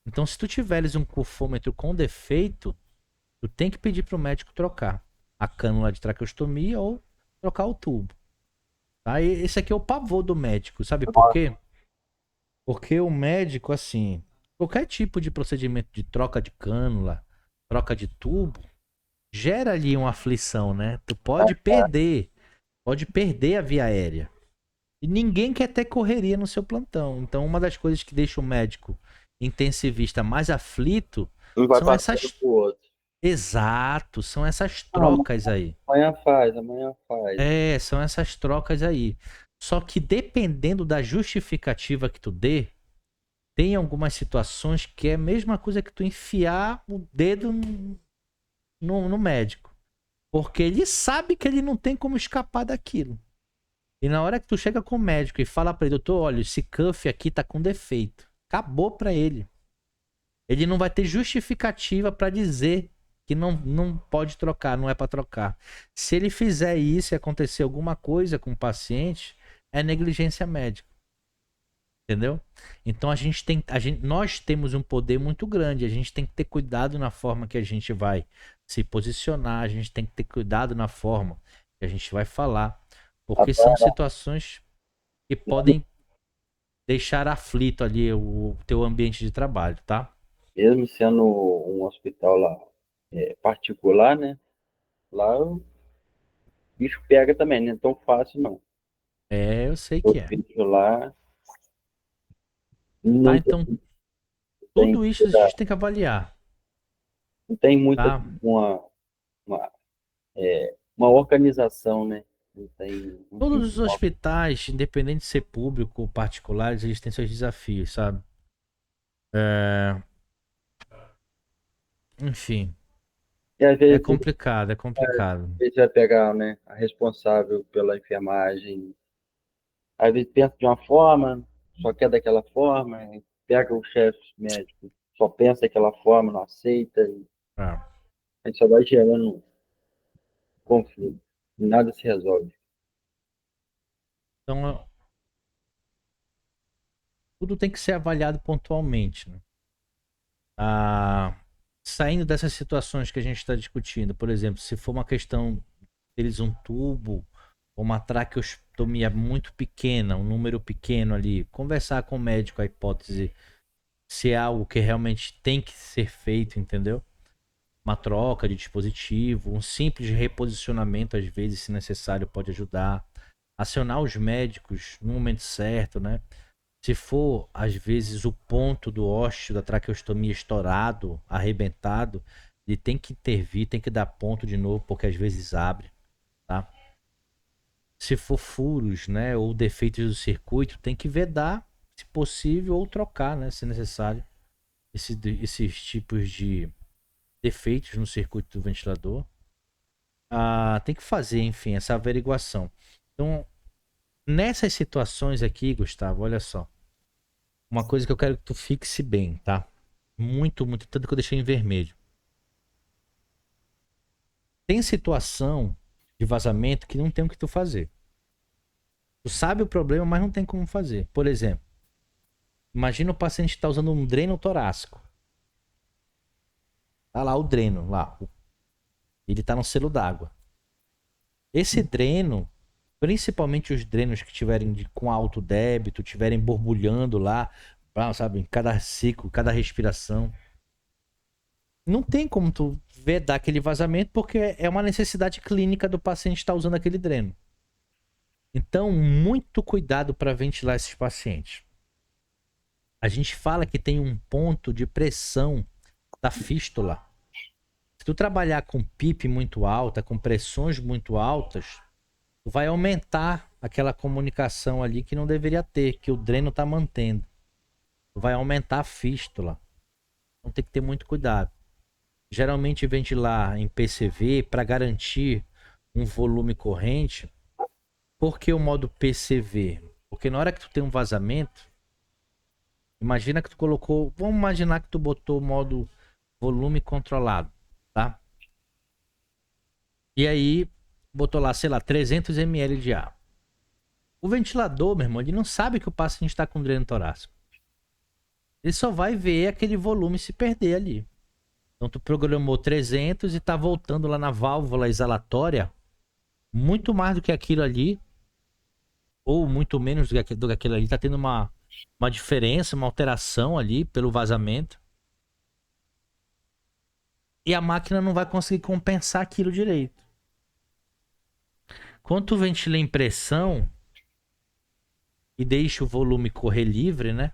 Então, se tu tiveres um cufômetro com defeito, tu tem que pedir pro médico trocar a cânula de traqueostomia ou trocar o tubo. Tá? E esse aqui é o pavor do médico, sabe por quê? Porque o médico, assim, qualquer tipo de procedimento de troca de cânula, troca de tubo, gera ali uma aflição, né? Tu pode perder a via aérea. E ninguém quer ter correria no seu plantão. Então, uma das coisas que deixa o médico intensivista mais aflito Um vai são passando essas. pro outro. Exato, são essas Ah, trocas aí. amanhã faz, amanhã faz. É, são essas trocas aí. Só que dependendo da justificativa que tu dê, tem algumas situações que é a mesma coisa que tu enfiar o dedo no médico. Porque ele sabe que ele não tem como escapar daquilo. E na hora que tu chega com o médico e fala pra ele, doutor, olha, esse cuff aqui tá com defeito. Acabou pra ele. Ele não vai ter justificativa pra dizer que não pode trocar, não é pra trocar. Se ele fizer isso e acontecer alguma coisa com o paciente, é negligência médica. Entendeu? Então nós temos um poder muito grande. A gente tem que ter cuidado na forma que a gente vai se posicionar. A gente tem que ter cuidado na forma que a gente vai falar, porque são Rapaz, situações que podem deixar aflito ali o teu ambiente de trabalho, tá? mesmo sendo um hospital lá particular, né? Lá o bicho pega também, não é tão fácil não. É, eu sei O que é. bicho lá Tá? não Então, tem, tudo isso a gente tem que avaliar, não tem muita tá? uma, uma organização, né? Não tem um Todos tipo os hospitais, independente de ser público ou particulares, eles têm seus desafios, sabe? É, enfim, e às é vezes, complicado, é complicado. vai pegar, né, a responsável pela enfermagem. Às vezes pensa de uma forma, só quer daquela forma, aí pega o chefe médico, só pensa daquela forma, não aceita, e Ah, a gente só vai gerando um conflito. E nada se resolve. então, tudo tem que ser avaliado pontualmente, né? Ah, saindo dessas situações que a gente está discutindo, por exemplo, se for uma questão deles um tubo ou uma traqueostomia muito pequena, um número pequeno ali, conversar com o médico a hipótese se é algo que realmente tem que ser feito, entendeu? Uma troca de dispositivo, um simples reposicionamento, às vezes, se necessário, pode ajudar. Acionar os médicos no momento certo, né? Se for, às vezes, o ponto do ósseo da traqueostomia estourado, arrebentado, ele tem que intervir, tem que dar ponto de novo, porque às vezes abre, tá? Se for furos, né, ou defeitos do circuito, tem que vedar, se possível, ou trocar, né, se necessário, esses tipos de defeitos no circuito do ventilador. Ah, tem que fazer, enfim, essa averiguação. Então, nessas situações aqui, Gustavo, olha só. Uma coisa que eu quero que tu fixe bem, tá? Muito, muito, tanto que eu deixei em vermelho. Tem situação de vazamento que não tem o que tu fazer. Tu sabe o problema, mas não tem como fazer. Por exemplo, imagina o paciente está usando um dreno torácico. Tá lá o dreno, lá. Ele tá no selo d'água. Esse dreno, principalmente os drenos que tiverem com alto débito, tiverem borbulhando lá, sabe, em cada ciclo, cada respiração. Não tem como tu vedar aquele vazamento porque é uma necessidade clínica do paciente estar usando aquele dreno. Então, muito cuidado para ventilar esses pacientes. A gente fala que tem um ponto de pressão da fístula. Se tu trabalhar com PIP muito alta, com pressões muito altas, tu vai aumentar aquela comunicação ali que não deveria ter, que o dreno está mantendo. Tu vai aumentar a fístula. Então tem que ter muito cuidado. Geralmente ventilar em PCV para garantir um volume corrente. Por que o modo PCV? Porque na hora que tu tem um vazamento, imagina que tu colocou, vamos imaginar que tu botou o modo volume controlado, tá? E aí botou lá, sei lá, 300 ml de ar. O ventilador, meu irmão, ele não sabe que o paciente está com dreno torácico. Ele só vai ver aquele volume se perder ali. Então tu programou 300 e tá voltando lá na válvula exalatória muito mais do que aquilo ali, ou muito menos do que aquilo ali. Tá tendo uma diferença, uma alteração ali pelo vazamento. E a máquina não vai conseguir compensar aquilo direito. Quando tu ventila em pressão e deixa o volume correr livre, né?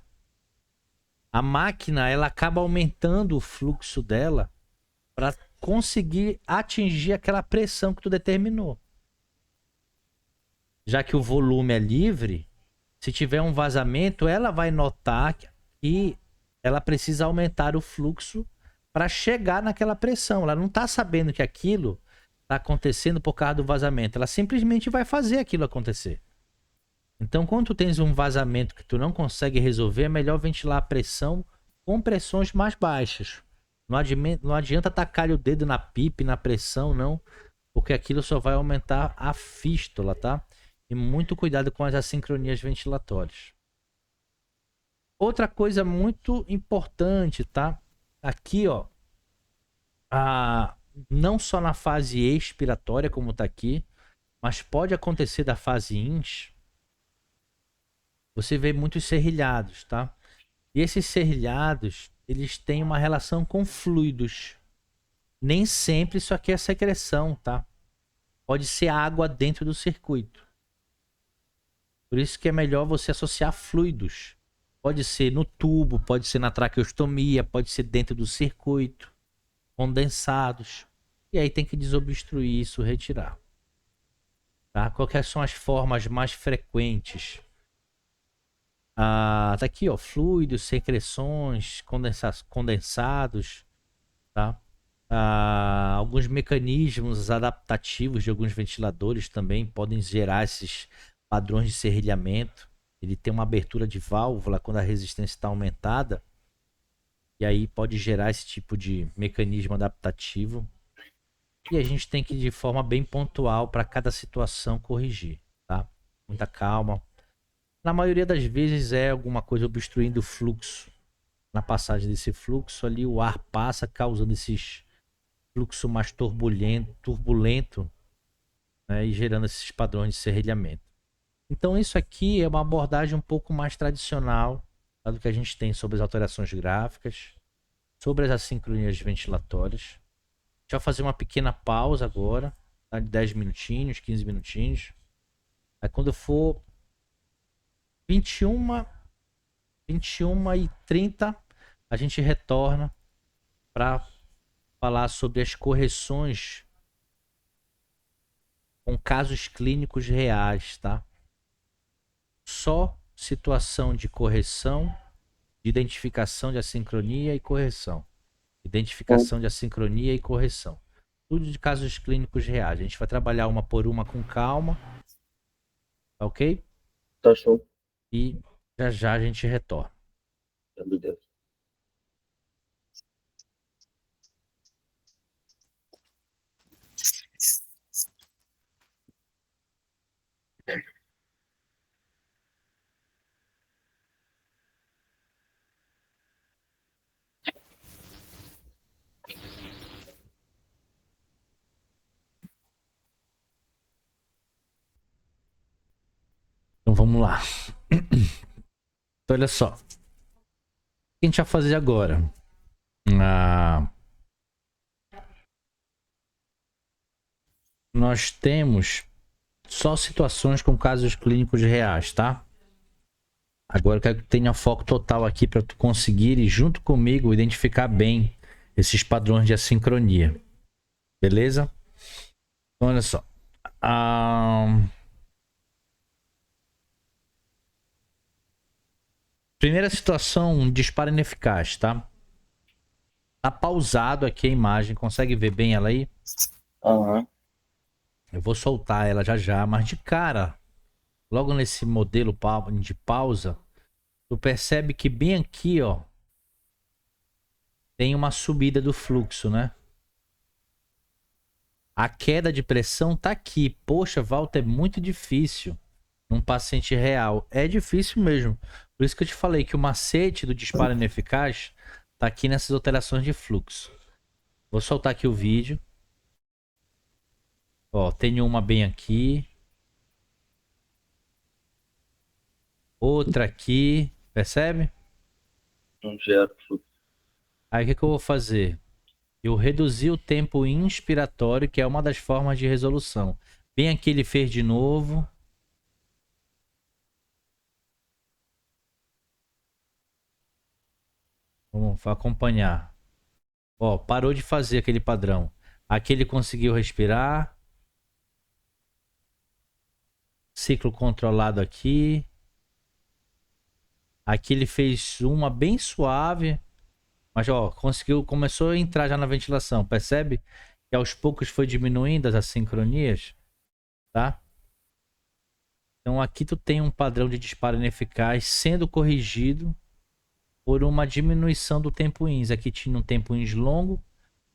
A máquina, ela acaba aumentando o fluxo dela para conseguir atingir aquela pressão que tu determinou. Já que o volume é livre, se tiver um vazamento, ela vai notar que ela precisa aumentar o fluxo para chegar naquela pressão. Ela não está sabendo que aquilo está acontecendo por causa do vazamento. Ela simplesmente vai fazer aquilo acontecer. Então, quando tu tens um vazamento que tu não consegue resolver, é melhor ventilar a pressão com pressões mais baixas. Não adianta tacar o dedo na pipa, na pressão, não, porque aquilo só vai aumentar a fístula, tá? E muito cuidado com as assincronias ventilatórias. Outra coisa muito importante, tá? Aqui, ó, não só na fase expiratória, como tá aqui, mas pode acontecer da fase ins. Você vê muitos serrilhados, tá? E esses serrilhados, eles têm uma relação com fluidos. Nem sempre isso aqui é secreção, tá? Pode ser água dentro do circuito. Por isso que é melhor você associar fluidos. Pode ser no tubo, pode ser na traqueostomia, pode ser dentro do circuito, condensados. E aí tem que desobstruir isso, retirar. Tá? Quais são as formas mais frequentes? Tá aqui, ó, fluidos, secreções, condensados, tá? Alguns mecanismos adaptativos de alguns ventiladores também podem gerar esses padrões de serrilhamento. Ele tem uma abertura de válvula quando a resistência está aumentada, e aí pode gerar esse tipo de mecanismo adaptativo. E a gente tem que, de forma bem pontual, para cada situação, corrigir, tá? Muita calma. Na maioria das vezes é alguma coisa obstruindo o fluxo. Na passagem desse fluxo ali, o ar passa causando esse fluxo mais turbulento, né, e gerando esses padrões de serrilhamento. Então isso aqui é uma abordagem um pouco mais tradicional, tá, do que a gente tem sobre as alterações gráficas, sobre as assincronias ventilatórias. A gente vai fazer uma pequena pausa agora, tá, de 10 minutinhos, 15 minutinhos. Aí quando for 21 e 30, a gente retorna para falar sobre as correções com casos clínicos reais, tá? Só situação de correção, de identificação de assincronia e correção. Identificação de assincronia e correção. Tudo de casos clínicos reais. A gente vai trabalhar uma por uma com calma. Tá ok? Tá show. E já já a gente retorna. Meu Deus. Então vamos lá. Então, olha só. O que a gente vai fazer agora? Nós temos só situações com casos clínicos reais, tá? Agora eu quero que tenha foco total aqui para tu conseguir ir junto comigo identificar bem esses padrões de assincronia. Beleza? Então, olha só. Primeira situação, um disparo ineficaz, tá? Tá pausado aqui a imagem, consegue ver bem ela aí? Aham. Eu vou soltar ela já já, mas de cara, logo nesse modelo de pausa, tu percebe que bem aqui, ó, tem uma subida do fluxo, né? A queda de pressão tá aqui. Poxa, Walter, é muito difícil. num paciente real. É difícil mesmo. Por isso que eu te falei que o macete do disparo ineficaz tá aqui nessas alterações de fluxo. Vou soltar aqui o vídeo. Ó, tem uma bem aqui. Outra aqui. Percebe? Não gera fluxo. Aí o que eu vou fazer? Eu reduzi o tempo inspiratório, que é uma das formas de resolução. Bem aqui ele fez de novo. Vamos acompanhar. Ó, parou de fazer aquele padrão. Aqui ele conseguiu respirar. Ciclo controlado aqui. Aqui ele fez uma bem suave. Mas, ó, começou a entrar já na ventilação. Percebe? Que aos poucos foi diminuindo as assincronias. Tá? Então aqui tu tem um padrão de disparo ineficaz sendo corrigido por uma diminuição do tempo ins. Aqui tinha um tempo ins longo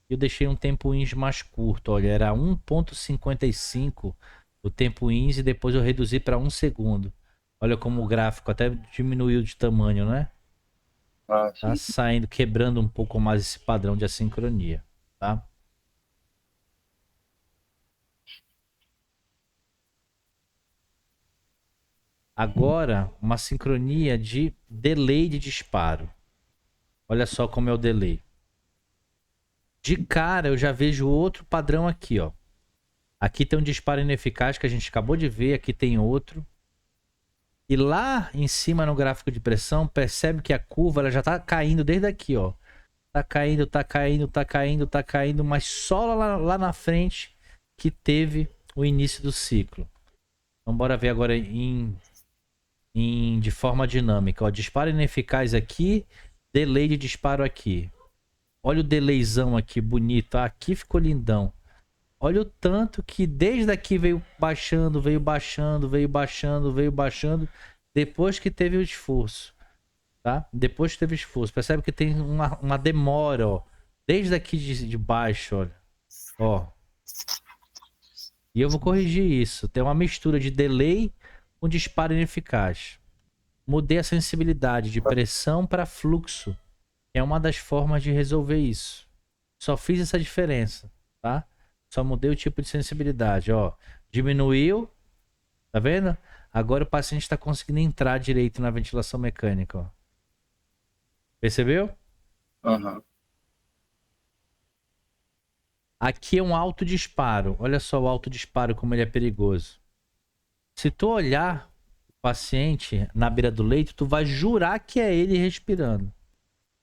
e eu deixei um tempo ins mais curto. Olha, era 1,55 o tempo ins e depois eu reduzi para 1 segundo. Olha como o gráfico até diminuiu de tamanho, né? Ah, Tá sim. saindo, quebrando um pouco mais esse padrão de assincronia, tá? Agora, uma sincronia de delay de disparo. Olha só como é o delay. De cara, eu já vejo outro padrão aqui, ó. Aqui tem um disparo ineficaz que a gente acabou de ver, aqui tem outro. E lá em cima no gráfico de pressão, percebe que a curva ela já tá caindo desde aqui, ó. Tá caindo, tá caindo, tá caindo, tá caindo, mas só lá na frente que teve o início do ciclo. Então bora ver agora de forma dinâmica. Ó, disparo ineficaz aqui, delay de disparo aqui. Olha o delayzão aqui, bonito. Aqui ficou lindão. Olha o tanto que desde aqui veio baixando, veio baixando, veio baixando, veio baixando. Depois que teve o esforço. Tá? Depois que teve esforço. Percebe que tem uma demora, ó. Desde aqui de baixo, olha. Ó. E eu vou corrigir isso. Tem uma mistura de delay com disparo ineficaz. Mudei a sensibilidade de pressão para fluxo. É uma das formas de resolver isso. Só fiz essa diferença, tá? Só mudei o tipo de sensibilidade, ó. Diminuiu, tá vendo? Agora o paciente está conseguindo entrar direito na ventilação mecânica, ó. Percebeu? Aham. Aqui é um autodisparo. Olha só o autodisparo como ele é perigoso. Se tu olhar o paciente na beira do leito, tu vai jurar que é ele respirando.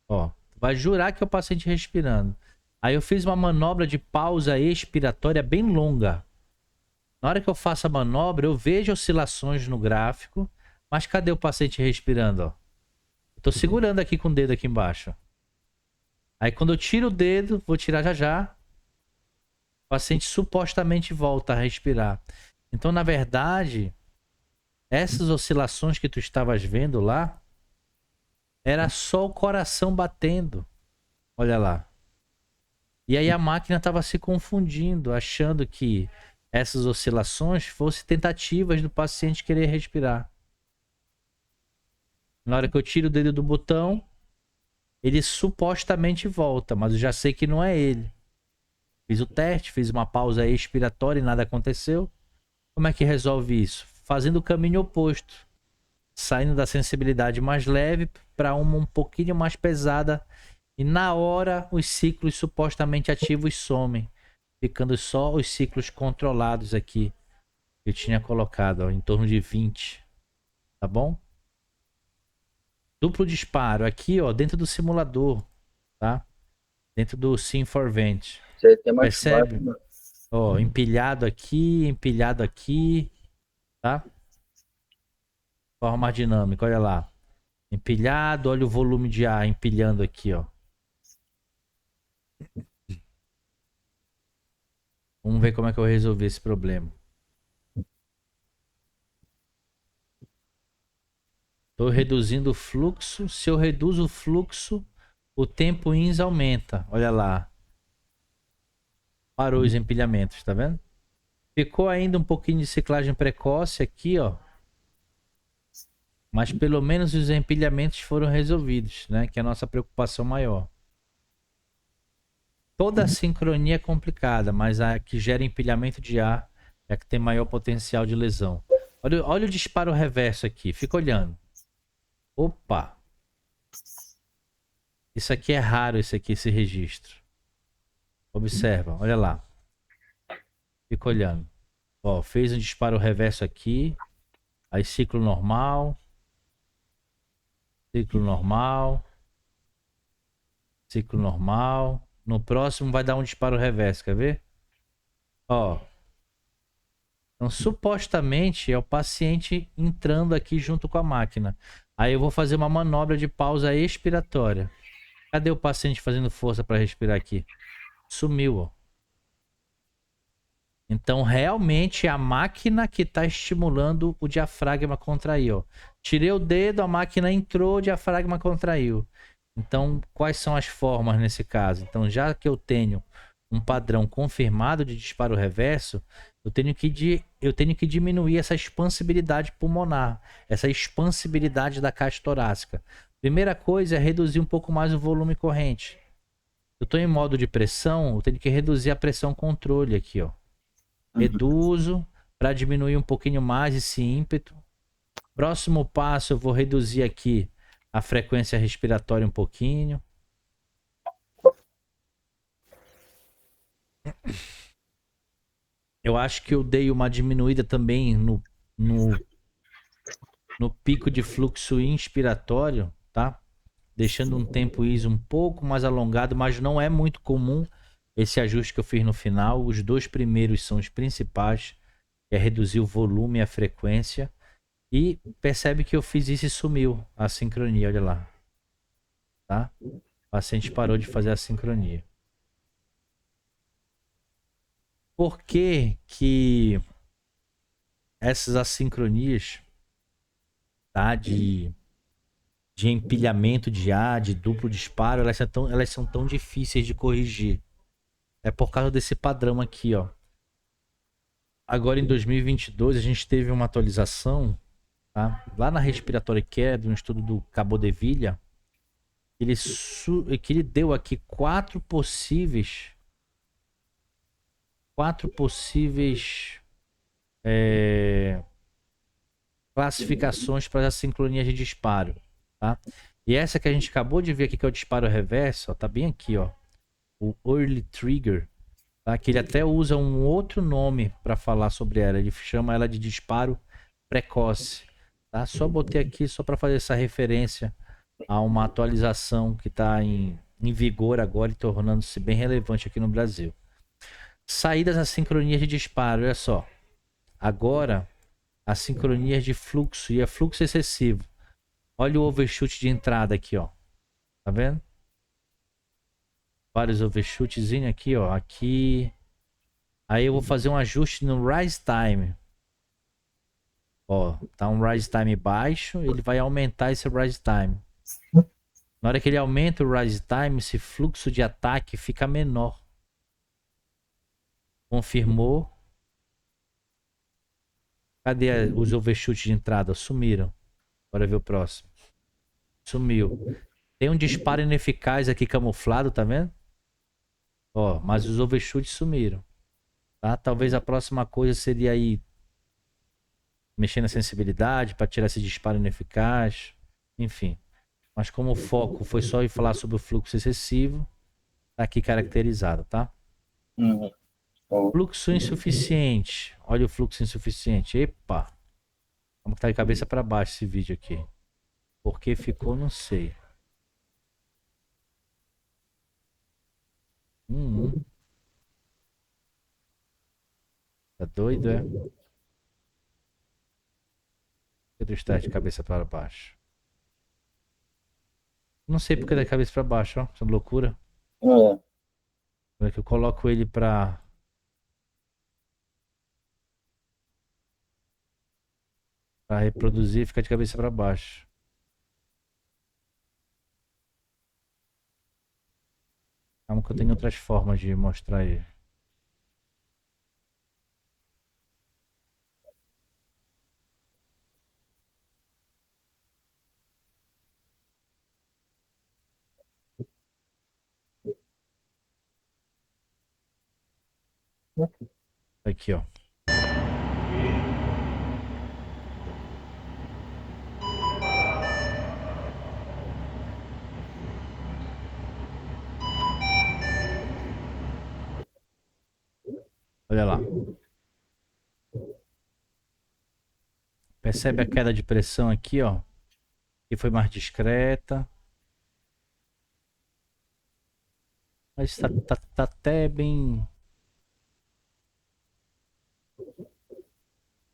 Ó, tu vai jurar que é o paciente respirando. Aí eu fiz uma manobra de pausa expiratória bem longa. Na hora que eu faço a manobra, eu vejo oscilações no gráfico, mas cadê o paciente respirando, ó? Eu tô segurando aqui com o dedo aqui embaixo. Aí quando eu tiro o dedo, vou tirar já já, o paciente supostamente volta a respirar. Então, na verdade, essas oscilações que tu estavas vendo lá, era só o coração batendo. Olha lá. E aí a máquina estava se confundindo, achando que essas oscilações fossem tentativas do paciente querer respirar. Na hora que eu tiro o dedo do botão, ele supostamente volta, mas eu já sei que não é ele. Fiz o teste, fiz uma pausa expiratória e nada aconteceu. Como é que resolve isso? Fazendo o caminho oposto. Saindo da sensibilidade mais leve para uma um pouquinho mais pesada. E na hora, os ciclos supostamente ativos somem. Ficando só os ciclos controlados aqui. Eu tinha colocado, ó, em torno de 20. Tá bom? Duplo disparo aqui, ó, dentro do simulador. Tá? Dentro do Sim4Vent. Você tem mais Percebe? fácil. Ó, empilhado aqui, tá? Forma dinâmica, olha lá. Empilhado, olha o volume de ar empilhando aqui, ó. Vamos ver como é que eu vou resolver esse problema. Estou reduzindo o fluxo. Se eu reduzo o fluxo, o tempo ins aumenta. Olha lá. Parou os empilhamentos, tá vendo? Ficou ainda um pouquinho de ciclagem precoce aqui, ó. Mas pelo menos os empilhamentos foram resolvidos, né? Que é a nossa preocupação maior. Toda a sincronia é complicada, mas a que gera empilhamento de ar é a que tem maior potencial de lesão. Olha o disparo reverso aqui, fica olhando. Opa! Isso aqui é raro, esse registro. Observa, olha lá. Fica olhando. Ó, fez um disparo reverso aqui. Aí ciclo normal. Ciclo normal. Ciclo normal. No próximo vai dar um disparo reverso, quer ver? Ó. Então, supostamente é o paciente entrando aqui junto com a máquina. Aí eu vou fazer uma manobra de pausa expiratória. Cadê o paciente fazendo força para respirar aqui? Sumiu, ó. Então, realmente é a máquina que está estimulando o diafragma a contrair, ó. Tirei o dedo, a máquina entrou, o diafragma contraiu. Então, quais são as formas nesse caso? Então, já que eu tenho um padrão confirmado de disparo reverso, eu tenho que diminuir essa expansibilidade pulmonar, essa expansibilidade da caixa torácica. Primeira coisa é reduzir um pouco mais o volume corrente. Eu estou em modo de pressão, eu tenho que reduzir a pressão controle aqui, ó. Reduzo para diminuir um pouquinho mais esse ímpeto. Próximo passo, eu vou reduzir aqui a frequência respiratória um pouquinho. Eu acho que eu dei uma diminuída também no pico de fluxo inspiratório, tá? Deixando um tempo ISO um pouco mais alongado, mas não é muito comum esse ajuste que eu fiz no final. Os dois primeiros são os principais, que é reduzir o volume e a frequência. E percebe que eu fiz isso e sumiu a sincronia, olha lá. Tá? O paciente parou de fazer a sincronia. Por que que essas assincronias, tá? De empilhamento de ar, de duplo disparo, elas são tão difíceis de corrigir? É por causa desse padrão aqui, ó. Agora em 2022 a gente teve uma atualização, tá? Lá na Respiratory Care, de um estudo do Cabo de Villa, que ele deu aqui quatro possíveis classificações para as sincronias de disparo, tá? E essa que a gente acabou de ver aqui, que é o disparo reverso, ó, tá bem aqui, ó. O Early Trigger, tá? Que ele até usa um outro nome para falar sobre ela. Ele chama ela de disparo precoce, tá? Só botei aqui só para fazer essa referência a uma atualização que está em vigor agora e tornando-se bem relevante aqui no Brasil. Saídas assincronias de disparo, olha só. Agora, assincronias de fluxo e é fluxo excessivo. Olha o overshoot de entrada aqui, ó. Tá vendo? Vários overshootzinhos aqui, ó. Aqui. Aí eu vou fazer um ajuste no rise time. Ó, tá um rise time baixo, ele vai aumentar esse rise time. Na hora que ele aumenta o rise time, esse fluxo de ataque fica menor. Confirmou. Cadê os overshoots de entrada? Sumiram. Bora ver o próximo. Sumiu. Tem um disparo ineficaz aqui camuflado, tá vendo? Ó, mas os overshoots sumiram. Tá? Talvez a próxima coisa seria aí mexer na sensibilidade para tirar esse disparo ineficaz. Enfim. Mas como o foco foi só ir falar sobre o fluxo excessivo, tá aqui caracterizado, tá? Fluxo insuficiente. Olha o fluxo insuficiente. Epa! Vamos estar de cabeça para baixo esse vídeo aqui. Por que ficou, não sei. Tá doido, é? Por que tu está de cabeça para baixo? Não sei porque da cabeça para baixo, ó. Essa loucura. Como é que eu coloco ele para reproduzir e ficar de cabeça para baixo? Calma que eu tenho outras formas de mostrar ele. Aqui, ó. Olha lá. Percebe a queda de pressão aqui, ó. Que foi mais discreta. Mas tá até bem.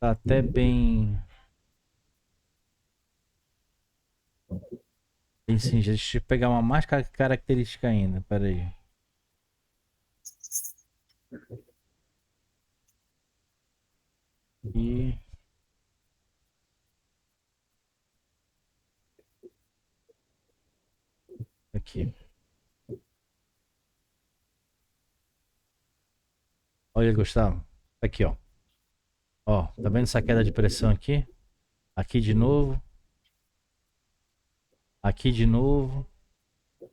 Tá até bem. Bem sim. Deixa eu pegar uma mais característica ainda. Pera aí. E aqui. Olha, Gustavo. Aqui, ó. Ó, tá vendo essa queda de pressão aqui? Aqui de novo. Aqui de novo.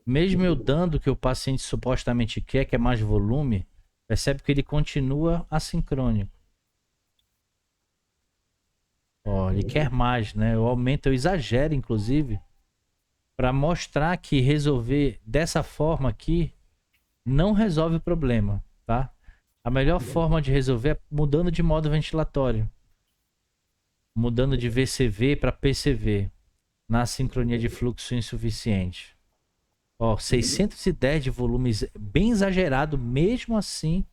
Mesmo eu dando o que o paciente supostamente quer, que é mais volume, percebe que ele continua assincrônico. Ó, ele quer mais, né? Eu aumento, eu exagero, inclusive, para mostrar que resolver dessa forma aqui não resolve o problema, tá? A melhor forma de resolver é mudando de modo ventilatório. Mudando de VCV para PCV, na sincronia de fluxo insuficiente. Ó, 610 de volume bem exagerado, mesmo assim,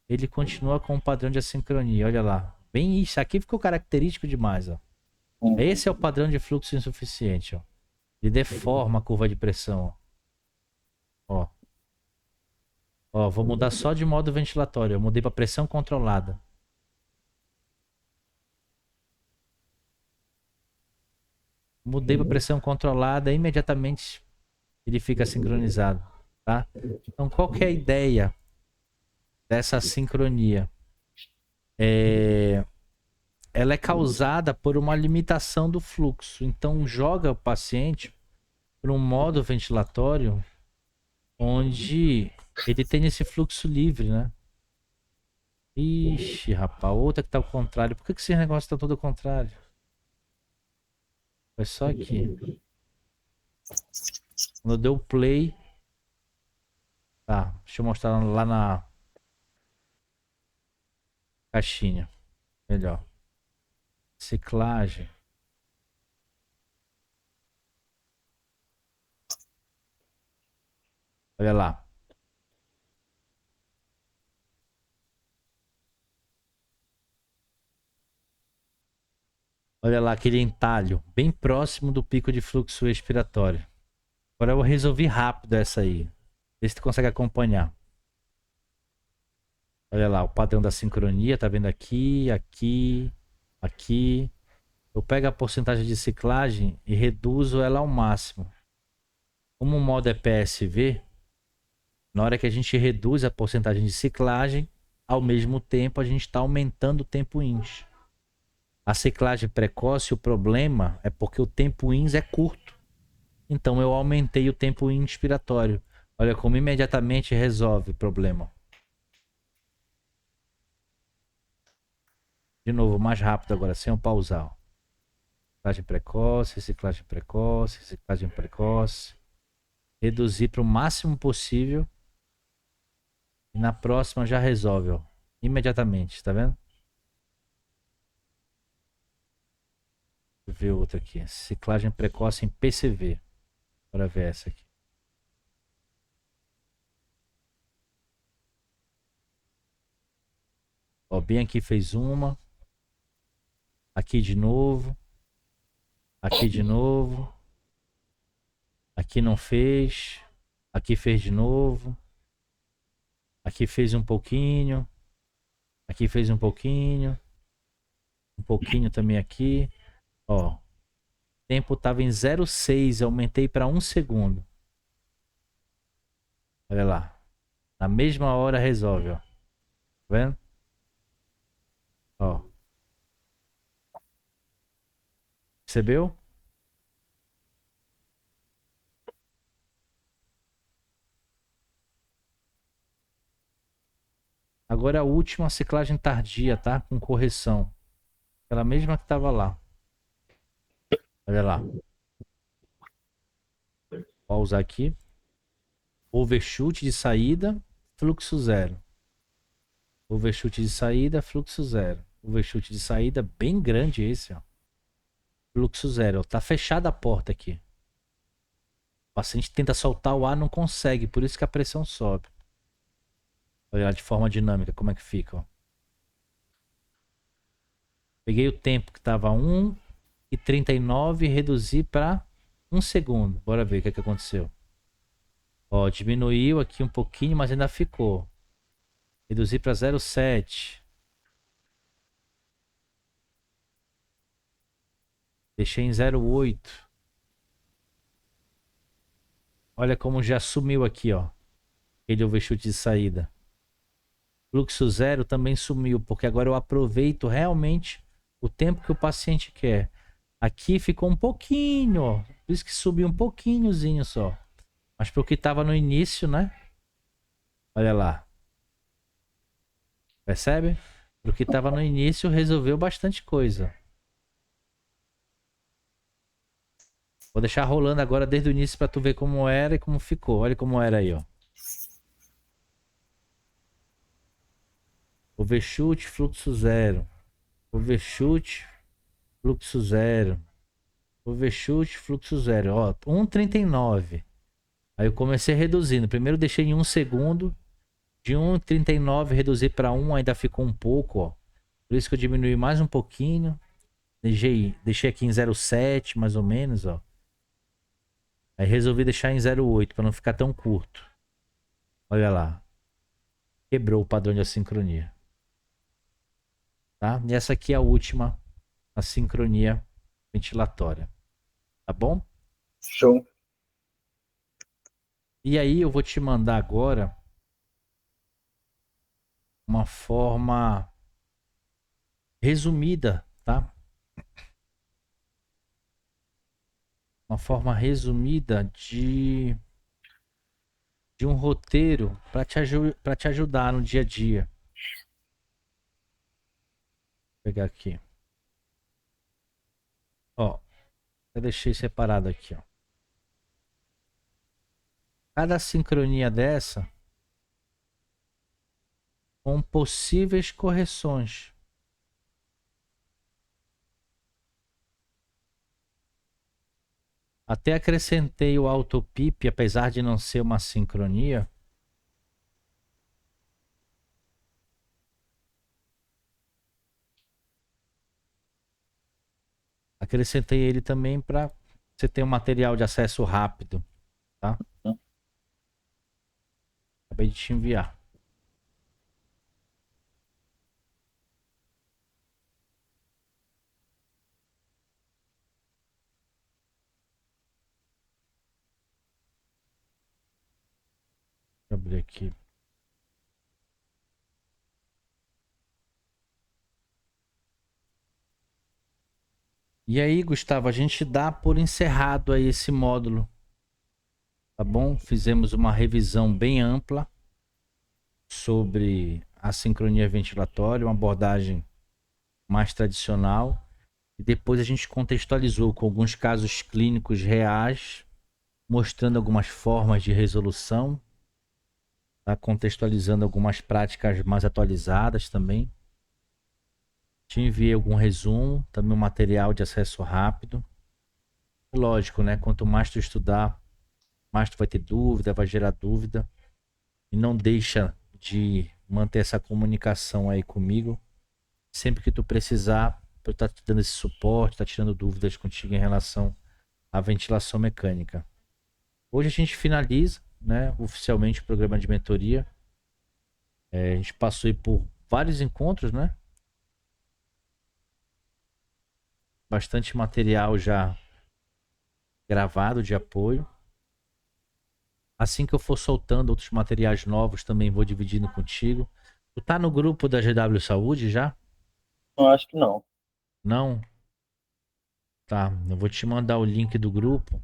ele continua com o padrão de assincronia. Olha lá. Bem isso. Aqui ficou característico demais, ó. Esse é o padrão de fluxo insuficiente, ó. Ele deforma a curva de pressão, ó. Ó, vou mudar só de modo ventilatório. Eu mudei para pressão controlada. Mudei para pressão controlada, imediatamente ele fica sincronizado, tá? Então, qual que é a ideia dessa sincronia? Ela é causada por uma limitação do fluxo. Então, joga o paciente para um modo ventilatório onde ele tem esse fluxo livre, né? Ixi, rapaz, outra que tá ao contrário. Por que esse negócio tá todo ao contrário? Foi só aqui. Quando eu dei o play. Tá, deixa eu mostrar lá na caixinha. Melhor. Ciclagem. Olha lá. Olha lá aquele entalho, bem próximo do pico de fluxo expiratório. Agora eu resolvi rápido essa aí. Vê se tu consegue acompanhar. Olha lá, o padrão da sincronia, tá vendo aqui, aqui, aqui. Eu pego a porcentagem de ciclagem e reduzo ela ao máximo. Como o modo é PSV, na hora que a gente reduz a porcentagem de ciclagem, ao mesmo tempo a gente está aumentando o tempo INS. A ciclagem precoce, o problema é porque o tempo INS é curto. Então eu aumentei o tempo inspiratório. Olha como imediatamente resolve o problema. De novo, mais rápido agora, sem eu pausar. Ciclagem precoce, ciclagem precoce, ciclagem precoce. Reduzir para o máximo possível. E na próxima já resolve, ó. Imediatamente, tá vendo? Deixa eu ver outra aqui. Ciclagem precoce em PCV. Bora ver essa aqui. Ó, bem aqui fez uma. Aqui de novo. Aqui de novo. Aqui não fez. Aqui fez de novo. Aqui fez um pouquinho. Aqui fez um pouquinho. Um pouquinho também aqui. Ó. O tempo tava em 0,6. Aumentei para 1 segundo. Olha lá. Na mesma hora resolve, ó. Tá vendo? Ó. Percebeu? Agora a última ciclagem tardia, tá? Com correção. Aquela mesma que tava lá. Olha lá. Vou usar aqui. Overshoot de saída, fluxo zero. Overshoot de saída, fluxo zero. Overshoot de saída, bem grande esse, ó. Fluxo zero. Tá fechada a porta aqui. O paciente tenta soltar o ar, não consegue, por isso que a pressão sobe. Olha de forma dinâmica como é que fica, ó. Peguei o tempo que estava 1:39 e reduzi para 1 segundo. Bora ver o que é que aconteceu. Ó, diminuiu aqui um pouquinho, mas ainda ficou. Reduzi para 0,7. Deixei em 0,8. Olha como já sumiu aqui, ó. Aquele overshoot de saída. Fluxo zero também sumiu, porque agora eu aproveito realmente o tempo que o paciente quer. Aqui ficou um pouquinho, ó. Por isso que subiu um pouquinhozinho só. Mas pro que tava no início, né? Olha lá. Percebe? Pro que tava no início, resolveu bastante coisa. Vou deixar rolando agora desde o início pra tu ver como era e como ficou. Olha como era aí, ó. Overshoot, fluxo zero. Overshoot, fluxo zero. Overshoot, fluxo zero. Ó, 1,39. Aí eu comecei reduzindo. Primeiro deixei em 1 segundo. De 1,39 reduzi para 1, ainda ficou um pouco, ó. Por isso que eu diminui mais um pouquinho. Deixei aqui em 0,7 mais ou menos, ó. Aí resolvi deixar em 0,8 para não ficar tão curto. Olha lá. Quebrou o padrão de assincronia. Tá? E essa aqui é a última assincronia ventilatória. Tá bom? Show. E aí eu vou te mandar agora uma forma resumida, tá? Uma forma resumida de um roteiro para te ajudar no dia a dia. Vou pegar aqui. Ó, eu deixei separado aqui, ó. Cada sincronia dessa com possíveis correções. Até acrescentei o autopip, apesar de não ser uma sincronia. Acrescentei ele também para você ter um material de acesso rápido, tá? Acabei de te enviar. Deixa eu abrir aqui. E aí, Gustavo, a gente dá por encerrado aí esse módulo, tá bom? Fizemos uma revisão bem ampla sobre a sincronia ventilatória, uma abordagem mais tradicional. E depois a gente contextualizou com alguns casos clínicos reais, mostrando algumas formas de resolução, tá? Contextualizando algumas práticas mais atualizadas também. Te enviei algum resumo, também um material de acesso rápido. Lógico, né? Quanto mais tu estudar, mais tu vai ter dúvida, vai gerar dúvida. E não deixa de manter essa comunicação aí comigo. Sempre que tu precisar, eu estar te dando esse suporte, tá tirando dúvidas contigo em relação à ventilação mecânica. Hoje a gente finaliza, né, oficialmente o programa de mentoria. A gente passou aí por vários encontros, né? Bastante material já gravado de apoio. Assim que eu for soltando outros materiais novos, também vou dividindo contigo. Tu tá no grupo da GW Saúde já? Eu acho que não. Não? Tá, eu vou te mandar o link do grupo.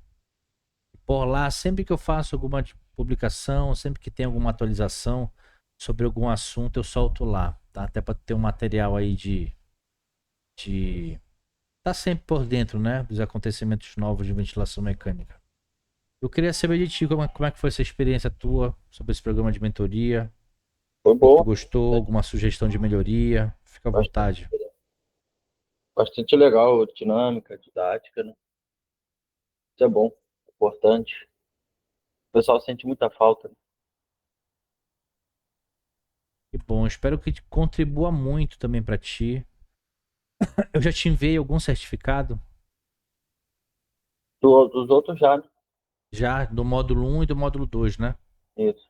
Por lá, sempre que eu faço alguma publicação, sempre que tem alguma atualização, sobre algum assunto, eu solto lá, tá? Até para ter um material aí de tá sempre por dentro, né, dos acontecimentos novos de ventilação mecânica. Eu queria saber de ti como é que foi essa experiência tua sobre esse programa de mentoria. Foi Se tu boa, gostou, alguma sugestão de melhoria? Fica à bastante, vontade. bastante legal, dinâmica, didática, né? Isso é bom, importante. O pessoal sente muita falta, né? Que bom, espero que contribua muito também para ti. Eu já te enviei algum certificado Dos outros já, né? já do módulo 1 e do módulo 2, né? Isso.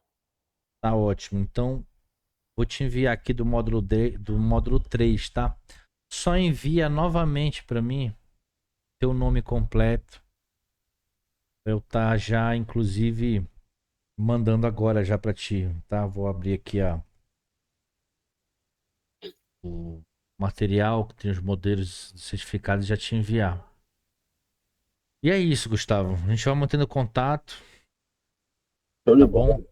Tá ótimo. Então, vou te enviar aqui do módulo 3, tá? Só envia novamente para mim teu nome completo. Pra eu tá já, inclusive, mandando agora já para ti, tá? Vou abrir aqui o material que tem os modelos certificados e já te enviar. E é isso, Gustavo. A gente vai mantendo contato, Show de tá bola. bom?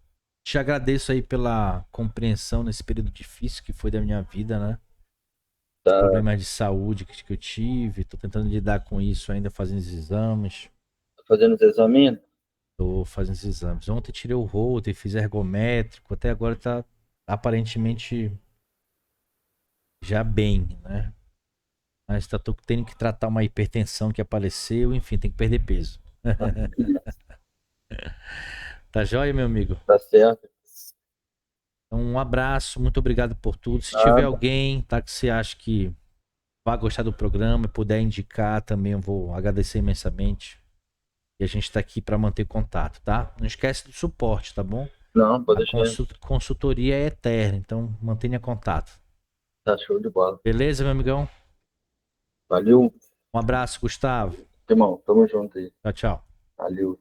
Te agradeço aí pela compreensão nesse período difícil que foi da minha vida, né? Os Tá problemas de saúde que eu tive, tô tentando lidar com isso ainda, fazendo os exames. fazendo os exames? Tô fazendo os exames. Ontem tirei o Holter, fiz ergométrico, até agora tá aparentemente já bem, né? Mas tô tendo que tratar uma hipertensão que apareceu, enfim, tem que perder peso. Tá joia, meu amigo? Tá certo. Então, um abraço, muito obrigado por tudo. Se tiver Nada. alguém, tá, que você acha que vai gostar do programa e puder indicar também, eu vou agradecer imensamente. E a gente tá aqui para manter contato, tá? Não esquece do suporte, tá bom? Não, pode A deixar. consultoria é eterna, então mantenha contato. Tá show de bola. Beleza, meu amigão? Valeu, Um abraço, Gustavo. irmão. Tamo junto aí. Tchau, tchau. Valeu.